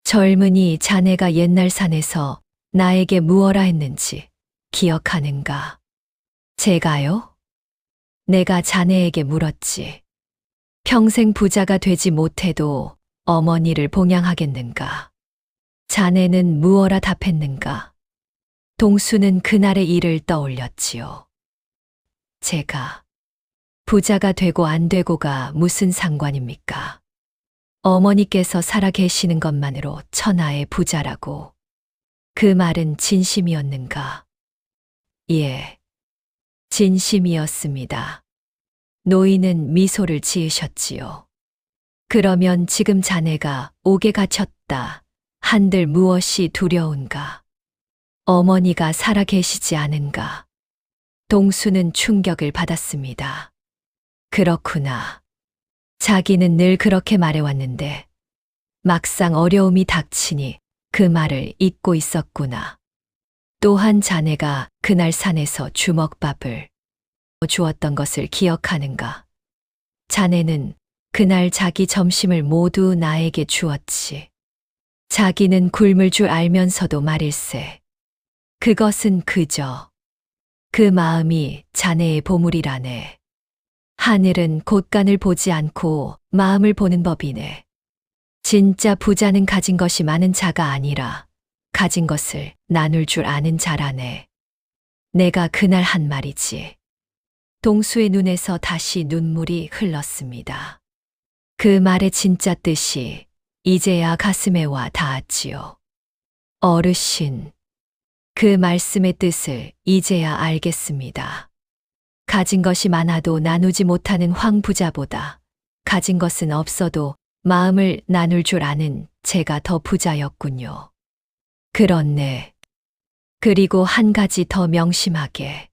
젊은이, 자네가 옛날 산에서 나에게 무엇라 했는지 기억하는가? 제가요? 내가 자네에게 물었지. 평생 부자가 되지 못해도 어머니를 봉양하겠는가? 자네는 무엇라 답했는가? 동수는 그날의 일을 떠올렸지요. 제가 부자가 되고 안 되고가 무슨 상관입니까? 어머니께서 살아 계시는 것만으로 천하의 부자라고. 그 말은 진심이었는가? 예, 진심이었습니다. 노인은 미소를 지으셨지요. 그러면 지금 자네가 옥에 갇혔다 한들 무엇이 두려운가? 어머니가 살아 계시지 않은가? 동수는 충격을 받았습니다. 그렇구나. 자기는 늘 그렇게 말해왔는데 막상 어려움이 닥치니 그 말을 잊고 있었구나. 또한 자네가 그날 산에서 주먹밥을 주었던 것을 기억하는가? 자네는 그날 자기 점심을 모두 나에게 주었지. 자기는 굶을 줄 알면서도 말일세. 그것은 그저 그 마음이 자네의 보물이라네. 하늘은 곳간을 보지 않고 마음을 보는 법이네. 진짜 부자는 가진 것이 많은 자가 아니라 가진 것을 나눌 줄 아는 자라네. 내가 그날 한 말이지. 동수의 눈에서 다시 눈물이 흘렀습니다. 그 말의 진짜 뜻이 이제야 가슴에 와 닿았지요. 어르신, 그 말씀의 뜻을 이제야 알겠습니다. 가진 것이 많아도 나누지 못하는 황부자보다 가진 것은 없어도 마음을 나눌 줄 아는 제가 더 부자였군요. 그렇네. 그리고 한 가지 더 명심하게.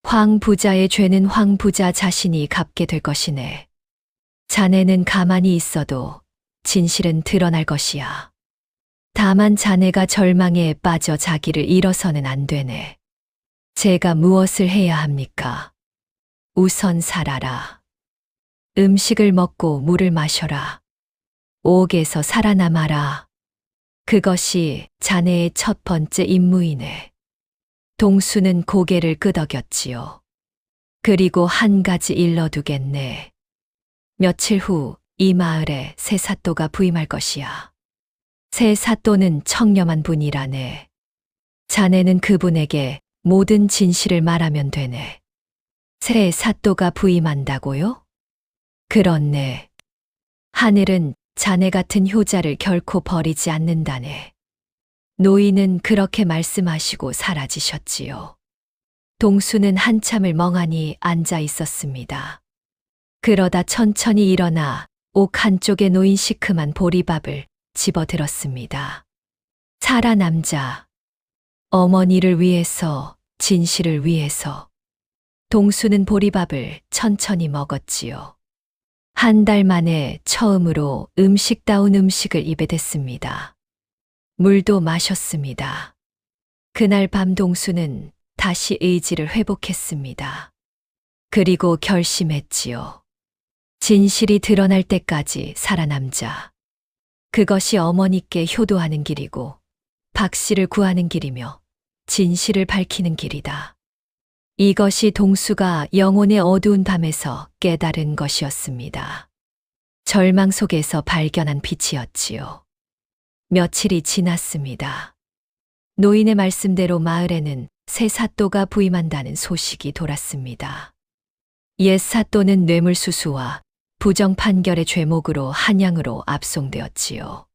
황부자의 죄는 황부자 자신이 갚게 될 것이네. 자네는 가만히 있어도 진실은 드러날 것이야. 다만 자네가 절망에 빠져 자기를 잃어서는 안 되네. 제가 무엇을 해야 합니까? 우선 살아라. 음식을 먹고 물을 마셔라. 옥에서 살아남아라. 그것이 자네의 첫 번째 임무이네. 동수는 고개를 끄덕였지요. 그리고 한 가지 일러두겠네. 며칠 후 이 마을에 새 사또가 부임할 것이야. 새 사또는 청렴한 분이라네. 자네는 그분에게 모든 진실을 말하면 되네. 새 사또가 부임한다고요? 그렇네. 하늘은 자네 같은 효자를 결코 버리지 않는다네. 노인은 그렇게 말씀하시고 사라지셨지요. 동수는 한참을 멍하니 앉아 있었습니다. 그러다 천천히 일어나 옥 한쪽에 놓인 시큼한 보리밥을 집어들었습니다. 살아남자. 어머니를 위해서, 진실을 위해서. 동수는 보리밥을 천천히 먹었지요. 한 달 만에 처음으로 음식다운 음식을 입에 댔습니다. 물도 마셨습니다. 그날 밤 동수는 다시 의지를 회복했습니다. 그리고 결심했지요. 진실이 드러날 때까지 살아남자. 그것이 어머니께 효도하는 길이고 박씨를 구하는 길이며 진실을 밝히는 길이다. 이것이 동수가 영혼의 어두운 밤에서 깨달은 것이었습니다. 절망 속에서 발견한 빛이었지요. 며칠이 지났습니다. 노인의 말씀대로 마을에는 새 사또가 부임한다는 소식이 돌았습니다. 옛 사또는 뇌물수수와 부정 판결의 죄목으로 한양으로 압송되었지요.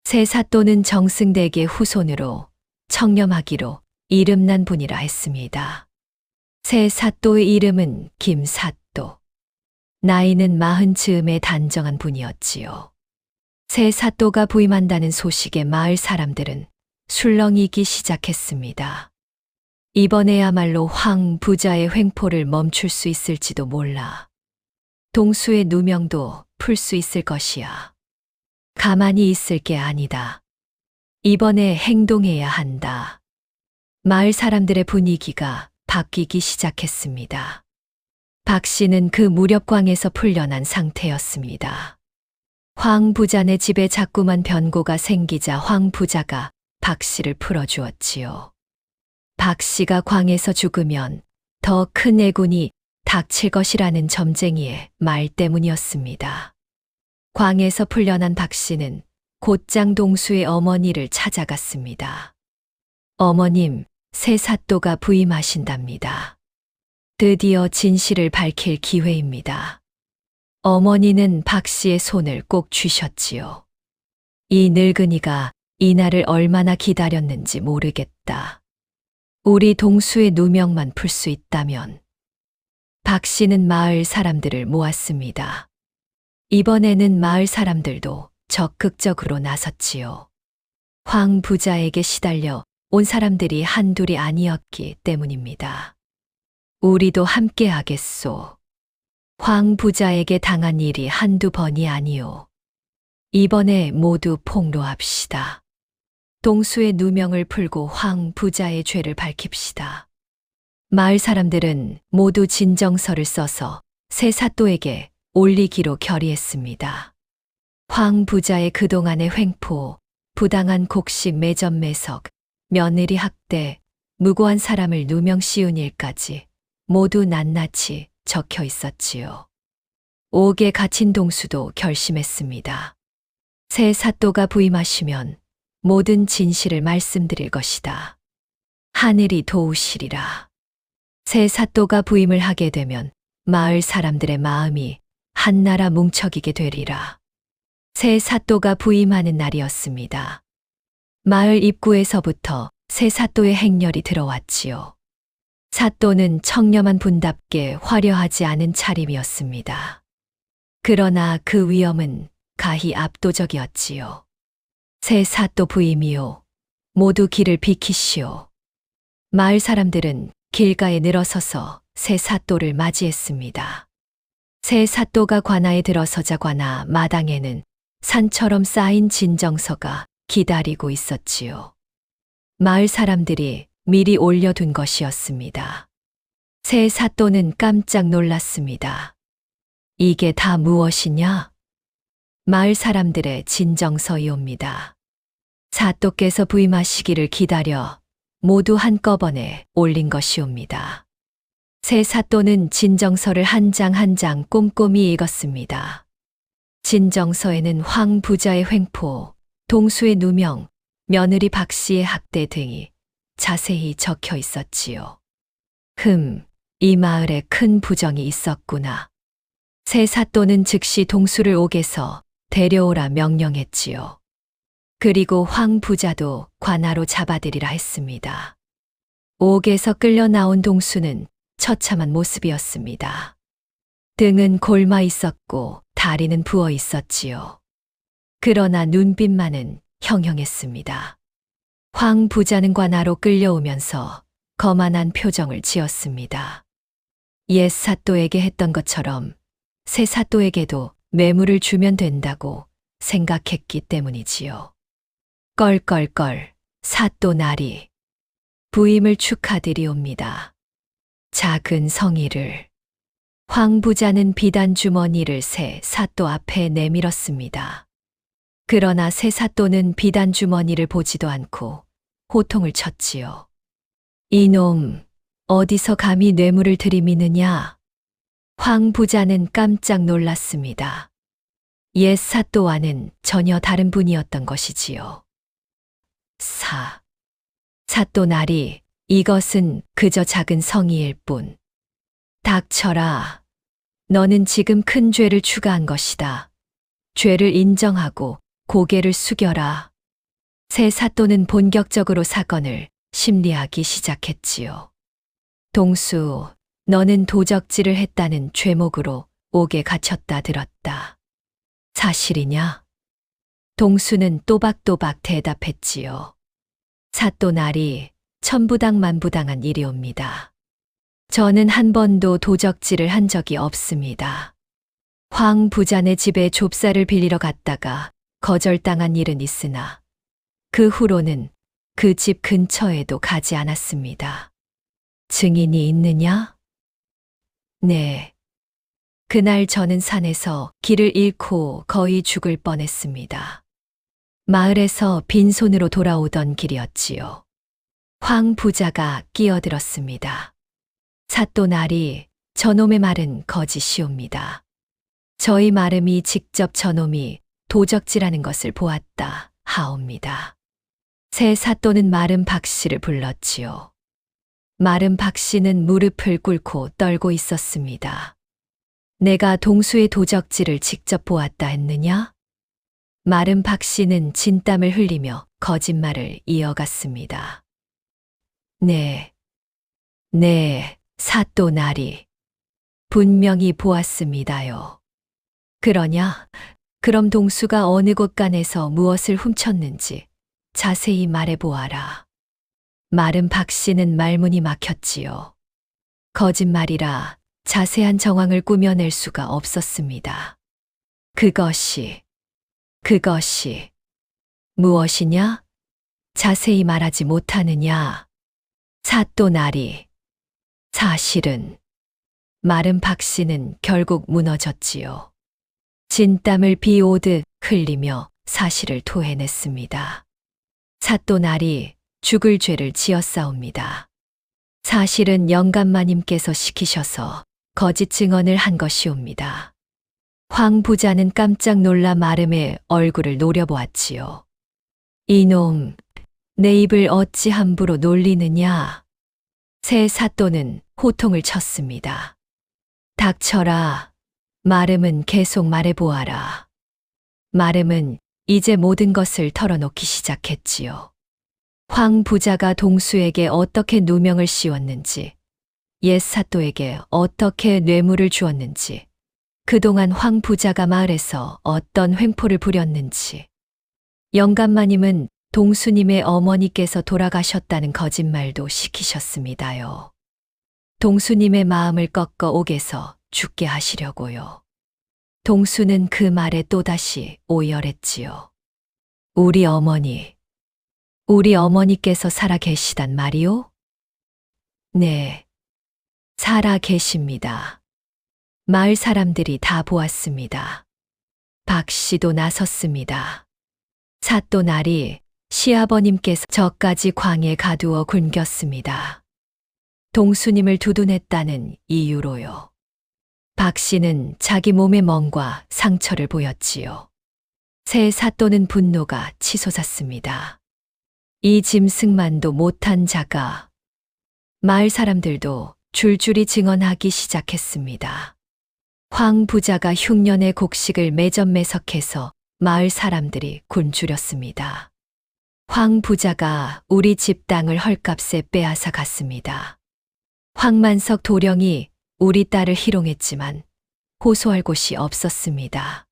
새 사또는 정승대에게 후손으로 청렴하기로 이름난 분이라 했습니다. 새 사또의 이름은 김사또. 나이는 40즈음에 단정한 분이었지요. 새 사또가 부임한다는 소식에 마을 사람들은 술렁이기 시작했습니다. 이번에야말로 황 부자의 횡포를 멈출 수 있을지도 몰라. 동수의 누명도 풀 수 있을 것이야. 가만히 있을 게 아니다. 이번에 행동해야 한다. 마을 사람들의 분위기가 바뀌기 시작했습니다. 박 씨는 그 무렵광에서 풀려난 상태였습니다. 황 부자네 집에 자꾸만 변고가 생기자 황 부자가 박 씨를 풀어주었지요. 박 씨가 광에서 죽으면 더 큰 애군이 닥칠 것이라는 점쟁이의 말 때문이었습니다. 광에서 풀려난 박 씨는 곧장 동수의 어머니를 찾아갔습니다. 어머님, 새 사또가 부임하신답니다. 드디어 진실을 밝힐 기회입니다. 어머니는 박 씨의 손을 꼭 쥐셨지요. 이 늙은이가 이날을 얼마나 기다렸는지 모르겠다. 우리 동수의 누명만 풀 수 있다면. 박 씨는 마을 사람들을 모았습니다. 이번에는 마을 사람들도 적극적으로 나섰지요. 황 부자에게 시달려 온 사람들이 한둘이 아니었기 때문입니다. 우리도 함께 하겠소. 황 부자에게 당한 일이 한두 번이 아니오. 이번에 모두 폭로합시다. 동수의 누명을 풀고 황 부자의 죄를 밝힙시다. 마을 사람들은 모두 진정서를 써서 새 사또에게 올리기로 결의했습니다. 황 부자의 그동안의 횡포, 부당한 곡식 매점 매석, 며느리 학대, 무고한 사람을 누명 씌운 일까지 모두 낱낱이 적혀 있었지요. 옥에 갇힌 동수도 결심했습니다. 새 사또가 부임하시면 모든 진실을 말씀드릴 것이다. 하늘이 도우시리라. 새 사또가 부임을 하게 되면 마을 사람들의 마음이 한나라 뭉쳐기게 되리라. 새 사또가 부임하는 날이었습니다. 마을 입구에서부터 새 사또의 행렬이 들어왔지요. 사또는 청렴한 분답게 화려하지 않은 차림이었습니다. 그러나 그 위엄은 가히 압도적이었지요. 새 사또 부임이요. 모두 길을 비키시오. 마을 사람들은 길가에 늘어서서 새 사또를 맞이했습니다. 새 사또가 관아에 들어서자 관아 마당에는 산처럼 쌓인 진정서가 기다리고 있었지요. 마을 사람들이 미리 올려둔 것이었습니다. 새 사또는 깜짝 놀랐습니다. 이게 다 무엇이냐? 마을 사람들의 진정서이옵니다. 사또께서 부임하시기를 기다려 모두 한꺼번에 올린 것이옵니다. 새 사또는 진정서를 한 장 한 장 꼼꼼히 읽었습니다. 진정서에는 황 부자의 횡포, 동수의 누명, 며느리 박 씨의 학대 등이 자세히 적혀 있었지요. 이 마을에 큰 부정이 있었구나. 새 사또는 즉시 동수를 옥에서 데려오라 명령했지요. 그리고 황 부자도 관아로 잡아들이라 했습니다. 옥에서 끌려 나온 동수는 처참한 모습이었습니다. 등은 골마 있었고 다리는 부어 있었지요. 그러나 눈빛만은 형형했습니다. 황 부자는 관아로 끌려오면서 거만한 표정을 지었습니다. 옛 사또에게 했던 것처럼 새 사또에게도 뇌물을 주면 된다고 생각했기 때문이지요. 껄껄껄 사또 나리 부임을 축하드리옵니다. 작은 성의를. 황 부자는 비단 주머니를 새 사또 앞에 내밀었습니다. 그러나 새 사또는 비단 주머니를 보지도 않고 호통을 쳤지요. 이놈, 어디서 감히 뇌물을 들이미느냐? 황 부자는 깜짝 놀랐습니다. 옛 사또와는 전혀 다른 분이었던 것이지요. 사또 나리, 이것은 그저 작은 성의일 뿐. 닥쳐라. 너는 지금 큰 죄를 추가한 것이다. 죄를 인정하고 고개를 숙여라. 새 사또는 본격적으로 사건을 심리하기 시작했지요. 동수, 너는 도적질을 했다는 죄목으로 옥에 갇혔다 들었다. 사실이냐? 동수는 또박또박 대답했지요. 사또 나리, 천부당만부당한 일이옵니다. 저는 한 번도 도적질을 한 적이 없습니다. 황 부자네 집에 좁쌀을 빌리러 갔다가 거절당한 일은 있으나 그 후로는 그 집 근처에도 가지 않았습니다. 증인이 있느냐? 네. 그날 저는 산에서 길을 잃고 거의 죽을 뻔했습니다. 마을에서 빈손으로 돌아오던 길이었지요. 황 부자가 끼어들었습니다. 사또나리, 저놈의 말은 거짓이옵니다. 저희 마름이 직접 저놈이 도적질하는 것을 보았다 하옵니다. 새 사또는 마름 박씨를 불렀지요. 마름 박씨는 무릎을 꿇고 떨고 있었습니다. 내가 동수의 도적질을 직접 보았다 했느냐? 마름 박씨는 진땀을 흘리며 거짓말을 이어갔습니다. 네, 사또나리. 분명히 보았습니다요. 그러냐? 그럼 동수가 어느 곳간에서 무엇을 훔쳤는지 자세히 말해보아라. 마름 박씨는 말문이 막혔지요. 거짓말이라 자세한 정황을 꾸며낼 수가 없었습니다. 그것이 무엇이냐? 자세히 말하지 못하느냐? 사또나리. 사실은 마름 박씨는 결국 무너졌지요. 진땀을 비 오듯 흘리며 사실을 토해냈습니다. 사또나리, 죽을 죄를 지었사옵니다. 사실은 영감마님께서 시키셔서 거짓 증언을 한 것이옵니다. 황 부자는 깜짝 놀라 마름의 얼굴을 노려보았지요. 이놈, 내 입을 어찌 함부로 놀리느냐? 새 사또는 호통을 쳤습니다. 닥쳐라. 마름은 계속 말해보아라. 마름은 이제 모든 것을 털어놓기 시작했지요. 황 부자가 동수에게 어떻게 누명을 씌웠는지, 옛 사또에게 어떻게 뇌물을 주었는지, 그동안 황 부자가 마을에서 어떤 횡포를 부렸는지, 영감마님은 동수님의 어머니께서 돌아가셨다는 거짓말도 시키셨습니다요. 동수님의 마음을 꺾어 옥에서 죽게 하시려고요. 동수는 그 말에 또다시 오열했지요. 우리 어머니께서 살아 계시단 말이오? 네, 살아 계십니다. 마을 사람들이 다 보았습니다. 박 씨도 나섰습니다. 사또나리, 시아버님께서 저까지 광에 가두어 굶겼습니다. 동수님을 두둔했다는 이유로요. 박 씨는 자기 몸의 멍과 상처를 보였지요. 새 사또는 분노가 치솟았습니다. 이 짐승만도 못한 자가. 마을 사람들도 줄줄이 증언하기 시작했습니다. 황 부자가 흉년의 곡식을 매점매석해서 마을 사람들이 굶주렸습니다. 황 부자가 우리 집 땅을 헐값에 빼앗아 갔습니다. 황만석 도령이 우리 딸을 희롱했지만 호소할 곳이 없었습니다.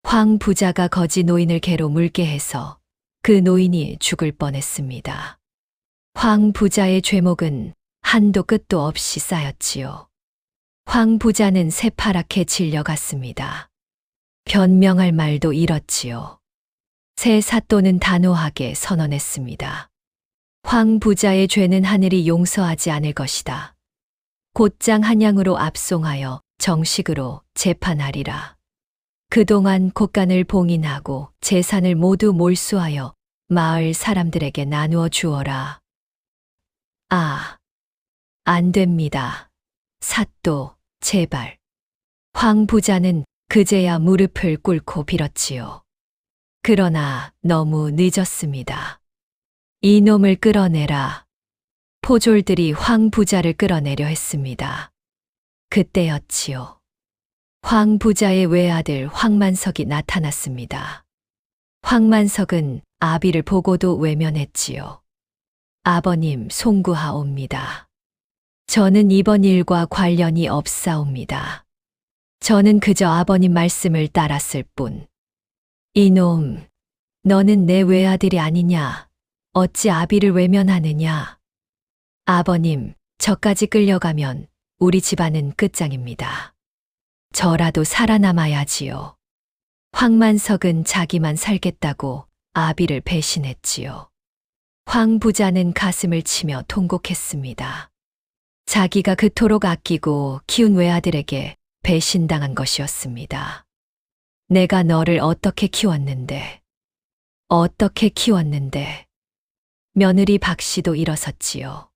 황 부자가 거지 노인을 개로 물게 해서 그 노인이 죽을 뻔했습니다. 황 부자의 죄목은 한도 끝도 없이 쌓였지요. 황 부자는 새파랗게 질려갔습니다. 변명할 말도 잃었지요. 새 사또는 단호하게 선언했습니다. 황 부자의 죄는 하늘이 용서하지 않을 것이다. 곧장 한양으로 압송하여 정식으로 재판하리라. 그동안 곳간을 봉인하고 재산을 모두 몰수하여 마을 사람들에게 나누어 주어라. 안 됩니다. 사또, 제발. 황 부자는 그제야 무릎을 꿇고 빌었지요. 그러나 너무 늦었습니다. 이놈을 끌어내라. 포졸들이 황 부자를 끌어내려 했습니다. 그때였지요. 황 부자의 외아들 황만석이 나타났습니다. 황만석은 아비를 보고도 외면했지요. 아버님 송구하옵니다. 저는 이번 일과 관련이 없사옵니다. 저는 그저 아버님 말씀을 따랐을 뿐. 이놈, 너는 내 외아들이 아니냐? 어찌 아비를 외면하느냐? 아버님, 저까지 끌려가면 우리 집안은 끝장입니다. 저라도 살아남아야지요. 황만석은 자기만 살겠다고 아비를 배신했지요. 황 부자는 가슴을 치며 통곡했습니다. 자기가 그토록 아끼고 키운 외아들에게 배신당한 것이었습니다. 내가 너를 어떻게 키웠는데, 며느리 박 씨도 일어섰지요.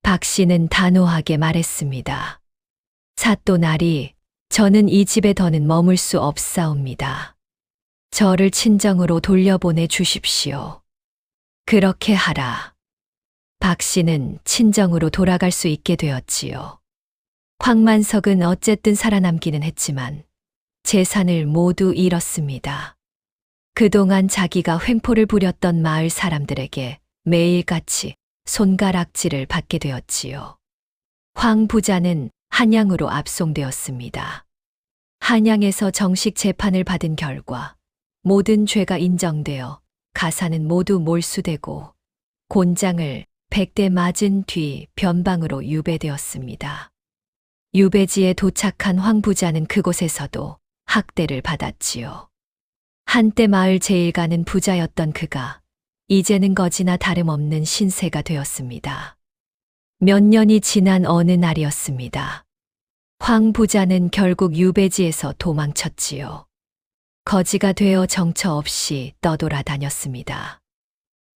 박 씨는 단호하게 말했습니다. 사또나리, 저는 이 집에 더는 머물 수 없사옵니다. 저를 친정으로 돌려보내 주십시오. 그렇게 하라. 박 씨는 친정으로 돌아갈 수 있게 되었지요. 황만석은 어쨌든 살아남기는 했지만 재산을 모두 잃었습니다. 그동안 자기가 횡포를 부렸던 마을 사람들에게 매일같이 손가락질을 받게 되었지요. 황 부자는 한양으로 압송되었습니다. 한양에서 정식 재판을 받은 결과 모든 죄가 인정되어 가사는 모두 몰수되고 곤장을 100대 맞은 뒤 변방으로 유배되었습니다. 유배지에 도착한 황 부자는 그곳에서도 학대를 받았지요. 한때 마을 제일 가는 부자였던 그가 이제는 거지나 다름없는 신세가 되었습니다. 몇 년이 지난 어느 날이었습니다. 황 부자는 결국 유배지에서 도망쳤지요. 거지가 되어 정처 없이 떠돌아다녔습니다.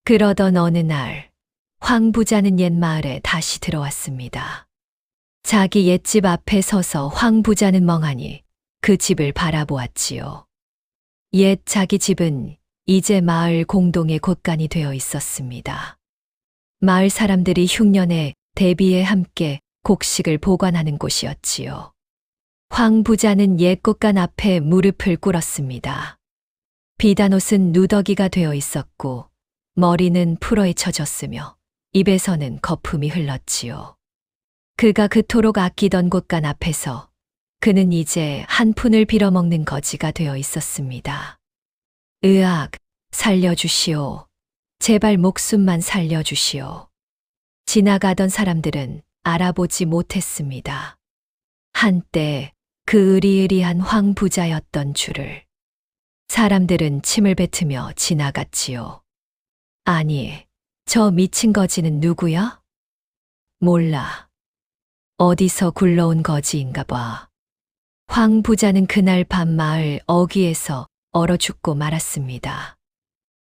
그러던 어느 날, 황 부자는 옛 마을에 다시 들어왔습니다. 자기 옛집 앞에 서서 황 부자는 멍하니 그 집을 바라보았지요. 옛 자기 집은 이제 마을 공동의 곳간이 되어 있었습니다. 마을 사람들이 흉년에 대비에 함께 곡식을 보관하는 곳이었지요. 황 부자는 옛 곳간 앞에 무릎을 꿇었습니다. 비단옷은 누더기가 되어 있었고 머리는 풀어헤쳐졌으며 입에서는 거품이 흘렀지요. 그가 그토록 아끼던 곳간 앞에서 그는 이제 한 푼을 빌어먹는 거지가 되어 있었습니다. 으악, 살려주시오. 제발 목숨만 살려주시오. 지나가던 사람들은 알아보지 못했습니다. 한때 그 으리으리한 황 부자였던 줄을. 사람들은 침을 뱉으며 지나갔지요. 아니, 저 미친 거지는 누구야? 몰라. 어디서 굴러온 거지인가 봐. 황 부자는 그날 밤 마을 어귀에서 얼어 죽고 말았습니다.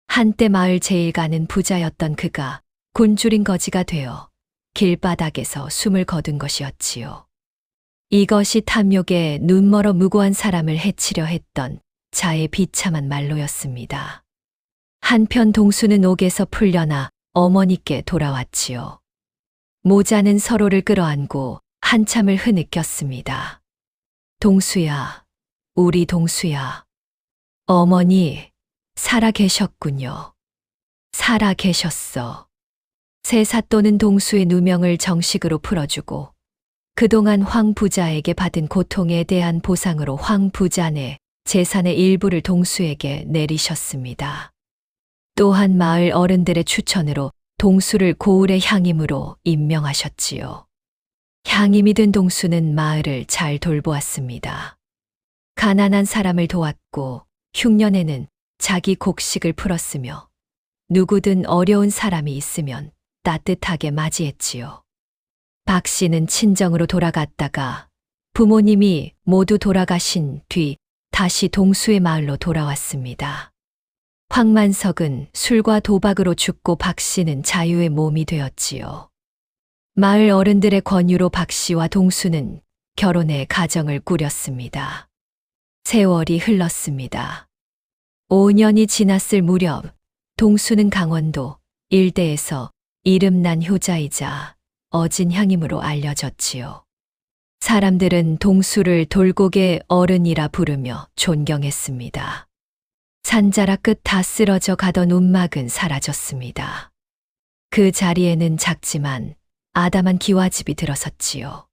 한때 마을 제일 가는 부자였던 그가 곤줄인 거지가 되어 길바닥에서 숨을 거둔 것이었지요. 이것이 탐욕에 눈멀어 무고한 사람을 해치려 했던 자의 비참한 말로였습니다. 한편 동수는 옥에서 풀려나 어머니께 돌아왔지요. 모자는 서로를 끌어안고 한참을 흐느꼈습니다. 동수야, 우리 동수야. 어머니, 살아 계셨군요. 살아 계셨어. 새 사또는 동수의 누명을 정식으로 풀어주고 그동안 황 부자에게 받은 고통에 대한 보상으로 황 부자네 재산의 일부를 동수에게 내리셨습니다. 또한 마을 어른들의 추천으로 동수를 고을의 향임으로 임명하셨지요. 향임이 된 동수는 마을을 잘 돌보았습니다. 가난한 사람을 도왔고 흉년에는 자기 곡식을 풀었으며 누구든 어려운 사람이 있으면 따뜻하게 맞이했지요. 박 씨는 친정으로 돌아갔다가 부모님이 모두 돌아가신 뒤 다시 동수의 마을로 돌아왔습니다. 황만석은 술과 도박으로 죽고 박 씨는 자유의 몸이 되었지요. 마을 어른들의 권유로 박 씨와 동수는 결혼해 가정을 꾸렸습니다. 세월이 흘렀습니다. 5년이 지났을 무렵 동수는 강원도 일대에서 이름난 효자이자 어진 향임으로 알려졌지요. 사람들은 동수를 돌고개 어른이라 부르며 존경했습니다. 산자락 끝 다 쓰러져 가던 움막은 사라졌습니다. 그 자리에는 작지만 아담한 기와집이 들어섰지요.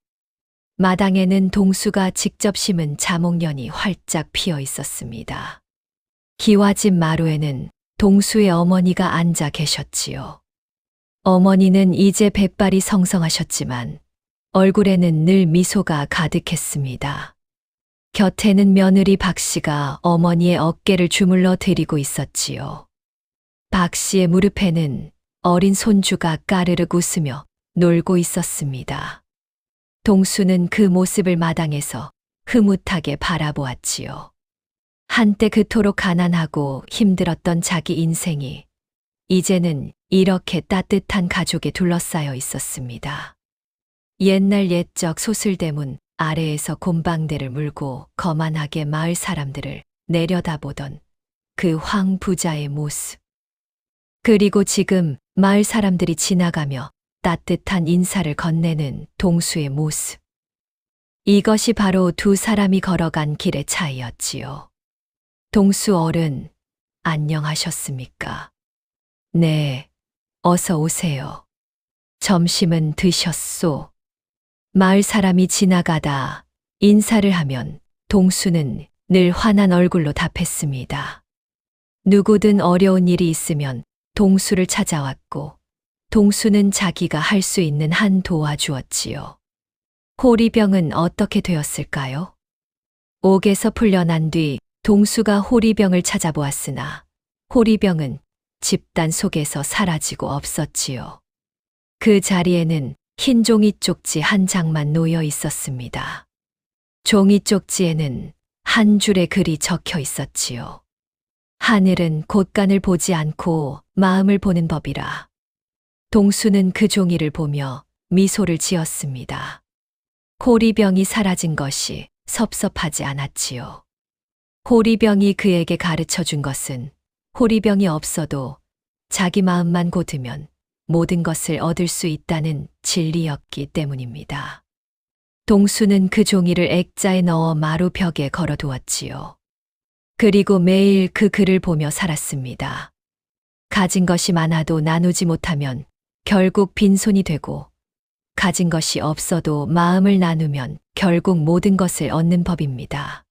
마당에는 동수가 직접 심은 자목련이 활짝 피어 있었습니다. 기와집 마루에는 동수의 어머니가 앉아 계셨지요. 어머니는 이제 백발이 성성하셨지만 얼굴에는 늘 미소가 가득했습니다. 곁에는 며느리 박 씨가 어머니의 어깨를 주물러 드리고 있었지요. 박 씨의 무릎에는 어린 손주가 까르륵 웃으며 놀고 있었습니다. 동수는 그 모습을 마당에서 흐뭇하게 바라보았지요. 한때 그토록 가난하고 힘들었던 자기 인생이 이제는 이렇게 따뜻한 가족에 둘러싸여 있었습니다. 옛날 옛적 소슬대문 아래에서 곰방대를 물고 거만하게 마을 사람들을 내려다보던 그 황 부자의 모습. 그리고 지금 마을 사람들이 지나가며 따뜻한 인사를 건네는 동수의 모습. 이것이 바로 두 사람이 걸어간 길의 차이였지요. 동수 어른, 안녕하셨습니까? 네, 어서 오세요. 점심은 드셨소? 마을 사람이 지나가다 인사를 하면 동수는 늘 환한 얼굴로 답했습니다. 누구든 어려운 일이 있으면 동수를 찾아왔고 동수는 자기가 할 수 있는 한 도와주었지요. 호리병은 어떻게 되었을까요? 옥에서 풀려난 뒤 동수가 호리병을 찾아보았으나 호리병은 집단 속에서 사라지고 없었지요. 그 자리에는 흰 종이 쪽지 한 장만 놓여 있었습니다. 종이 쪽지에는 한 줄의 글이 적혀 있었지요. 하늘은 곳간을 보지 않고 마음을 보는 법이라. 동수는 그 종이를 보며 미소를 지었습니다. 호리병이 사라진 것이 섭섭하지 않았지요. 호리병이 그에게 가르쳐 준 것은 호리병이 없어도 자기 마음만 곧으면 모든 것을 얻을 수 있다는 진리였기 때문입니다. 동수는 그 종이를 액자에 넣어 마루 벽에 걸어두었지요. 그리고 매일 그 글을 보며 살았습니다. 가진 것이 많아도 나누지 못하면 결국 빈손이 되고, 가진 것이 없어도 마음을 나누면 결국 모든 것을 얻는 법입니다.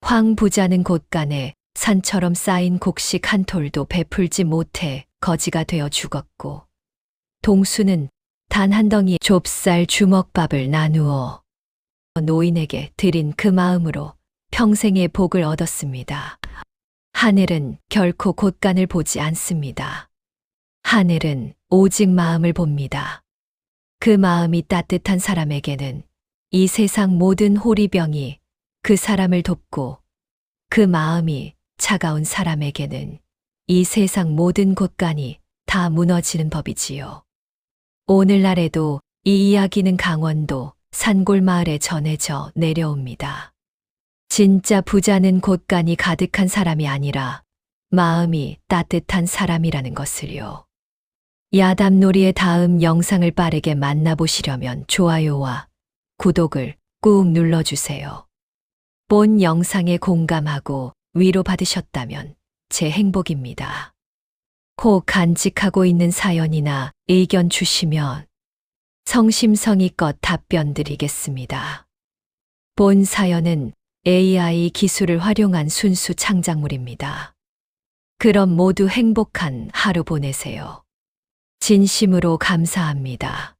황 부자는 곳간에 산처럼 쌓인 곡식 한 톨도 베풀지 못해 거지가 되어 죽었고, 동수는 단 한 덩이 좁쌀 주먹밥을 나누어 노인에게 드린 그 마음으로 평생의 복을 얻었습니다. 하늘은 결코 곳간을 보지 않습니다. 하늘은 오직 마음을 봅니다. 그 마음이 따뜻한 사람에게는 이 세상 모든 호리병이 그 사람을 돕고, 그 마음이 차가운 사람에게는 이 세상 모든 곳간이 다 무너지는 법이지요. 오늘날에도 이 이야기는 강원도 산골 마을에 전해져 내려옵니다. 진짜 부자는 곳간이 가득한 사람이 아니라 마음이 따뜻한 사람이라는 것을요. 야담놀이의 다음 영상을 빠르게 만나보시려면 좋아요와 구독을 꾹 눌러주세요. 본 영상에 공감하고 위로받으셨다면 제 행복입니다. 혹 간직하고 있는 사연이나 의견 주시면 성심성의껏 답변 드리겠습니다. 본 사연은 AI 기술을 활용한 순수 창작물입니다. 그럼 모두 행복한 하루 보내세요. 진심으로 감사합니다.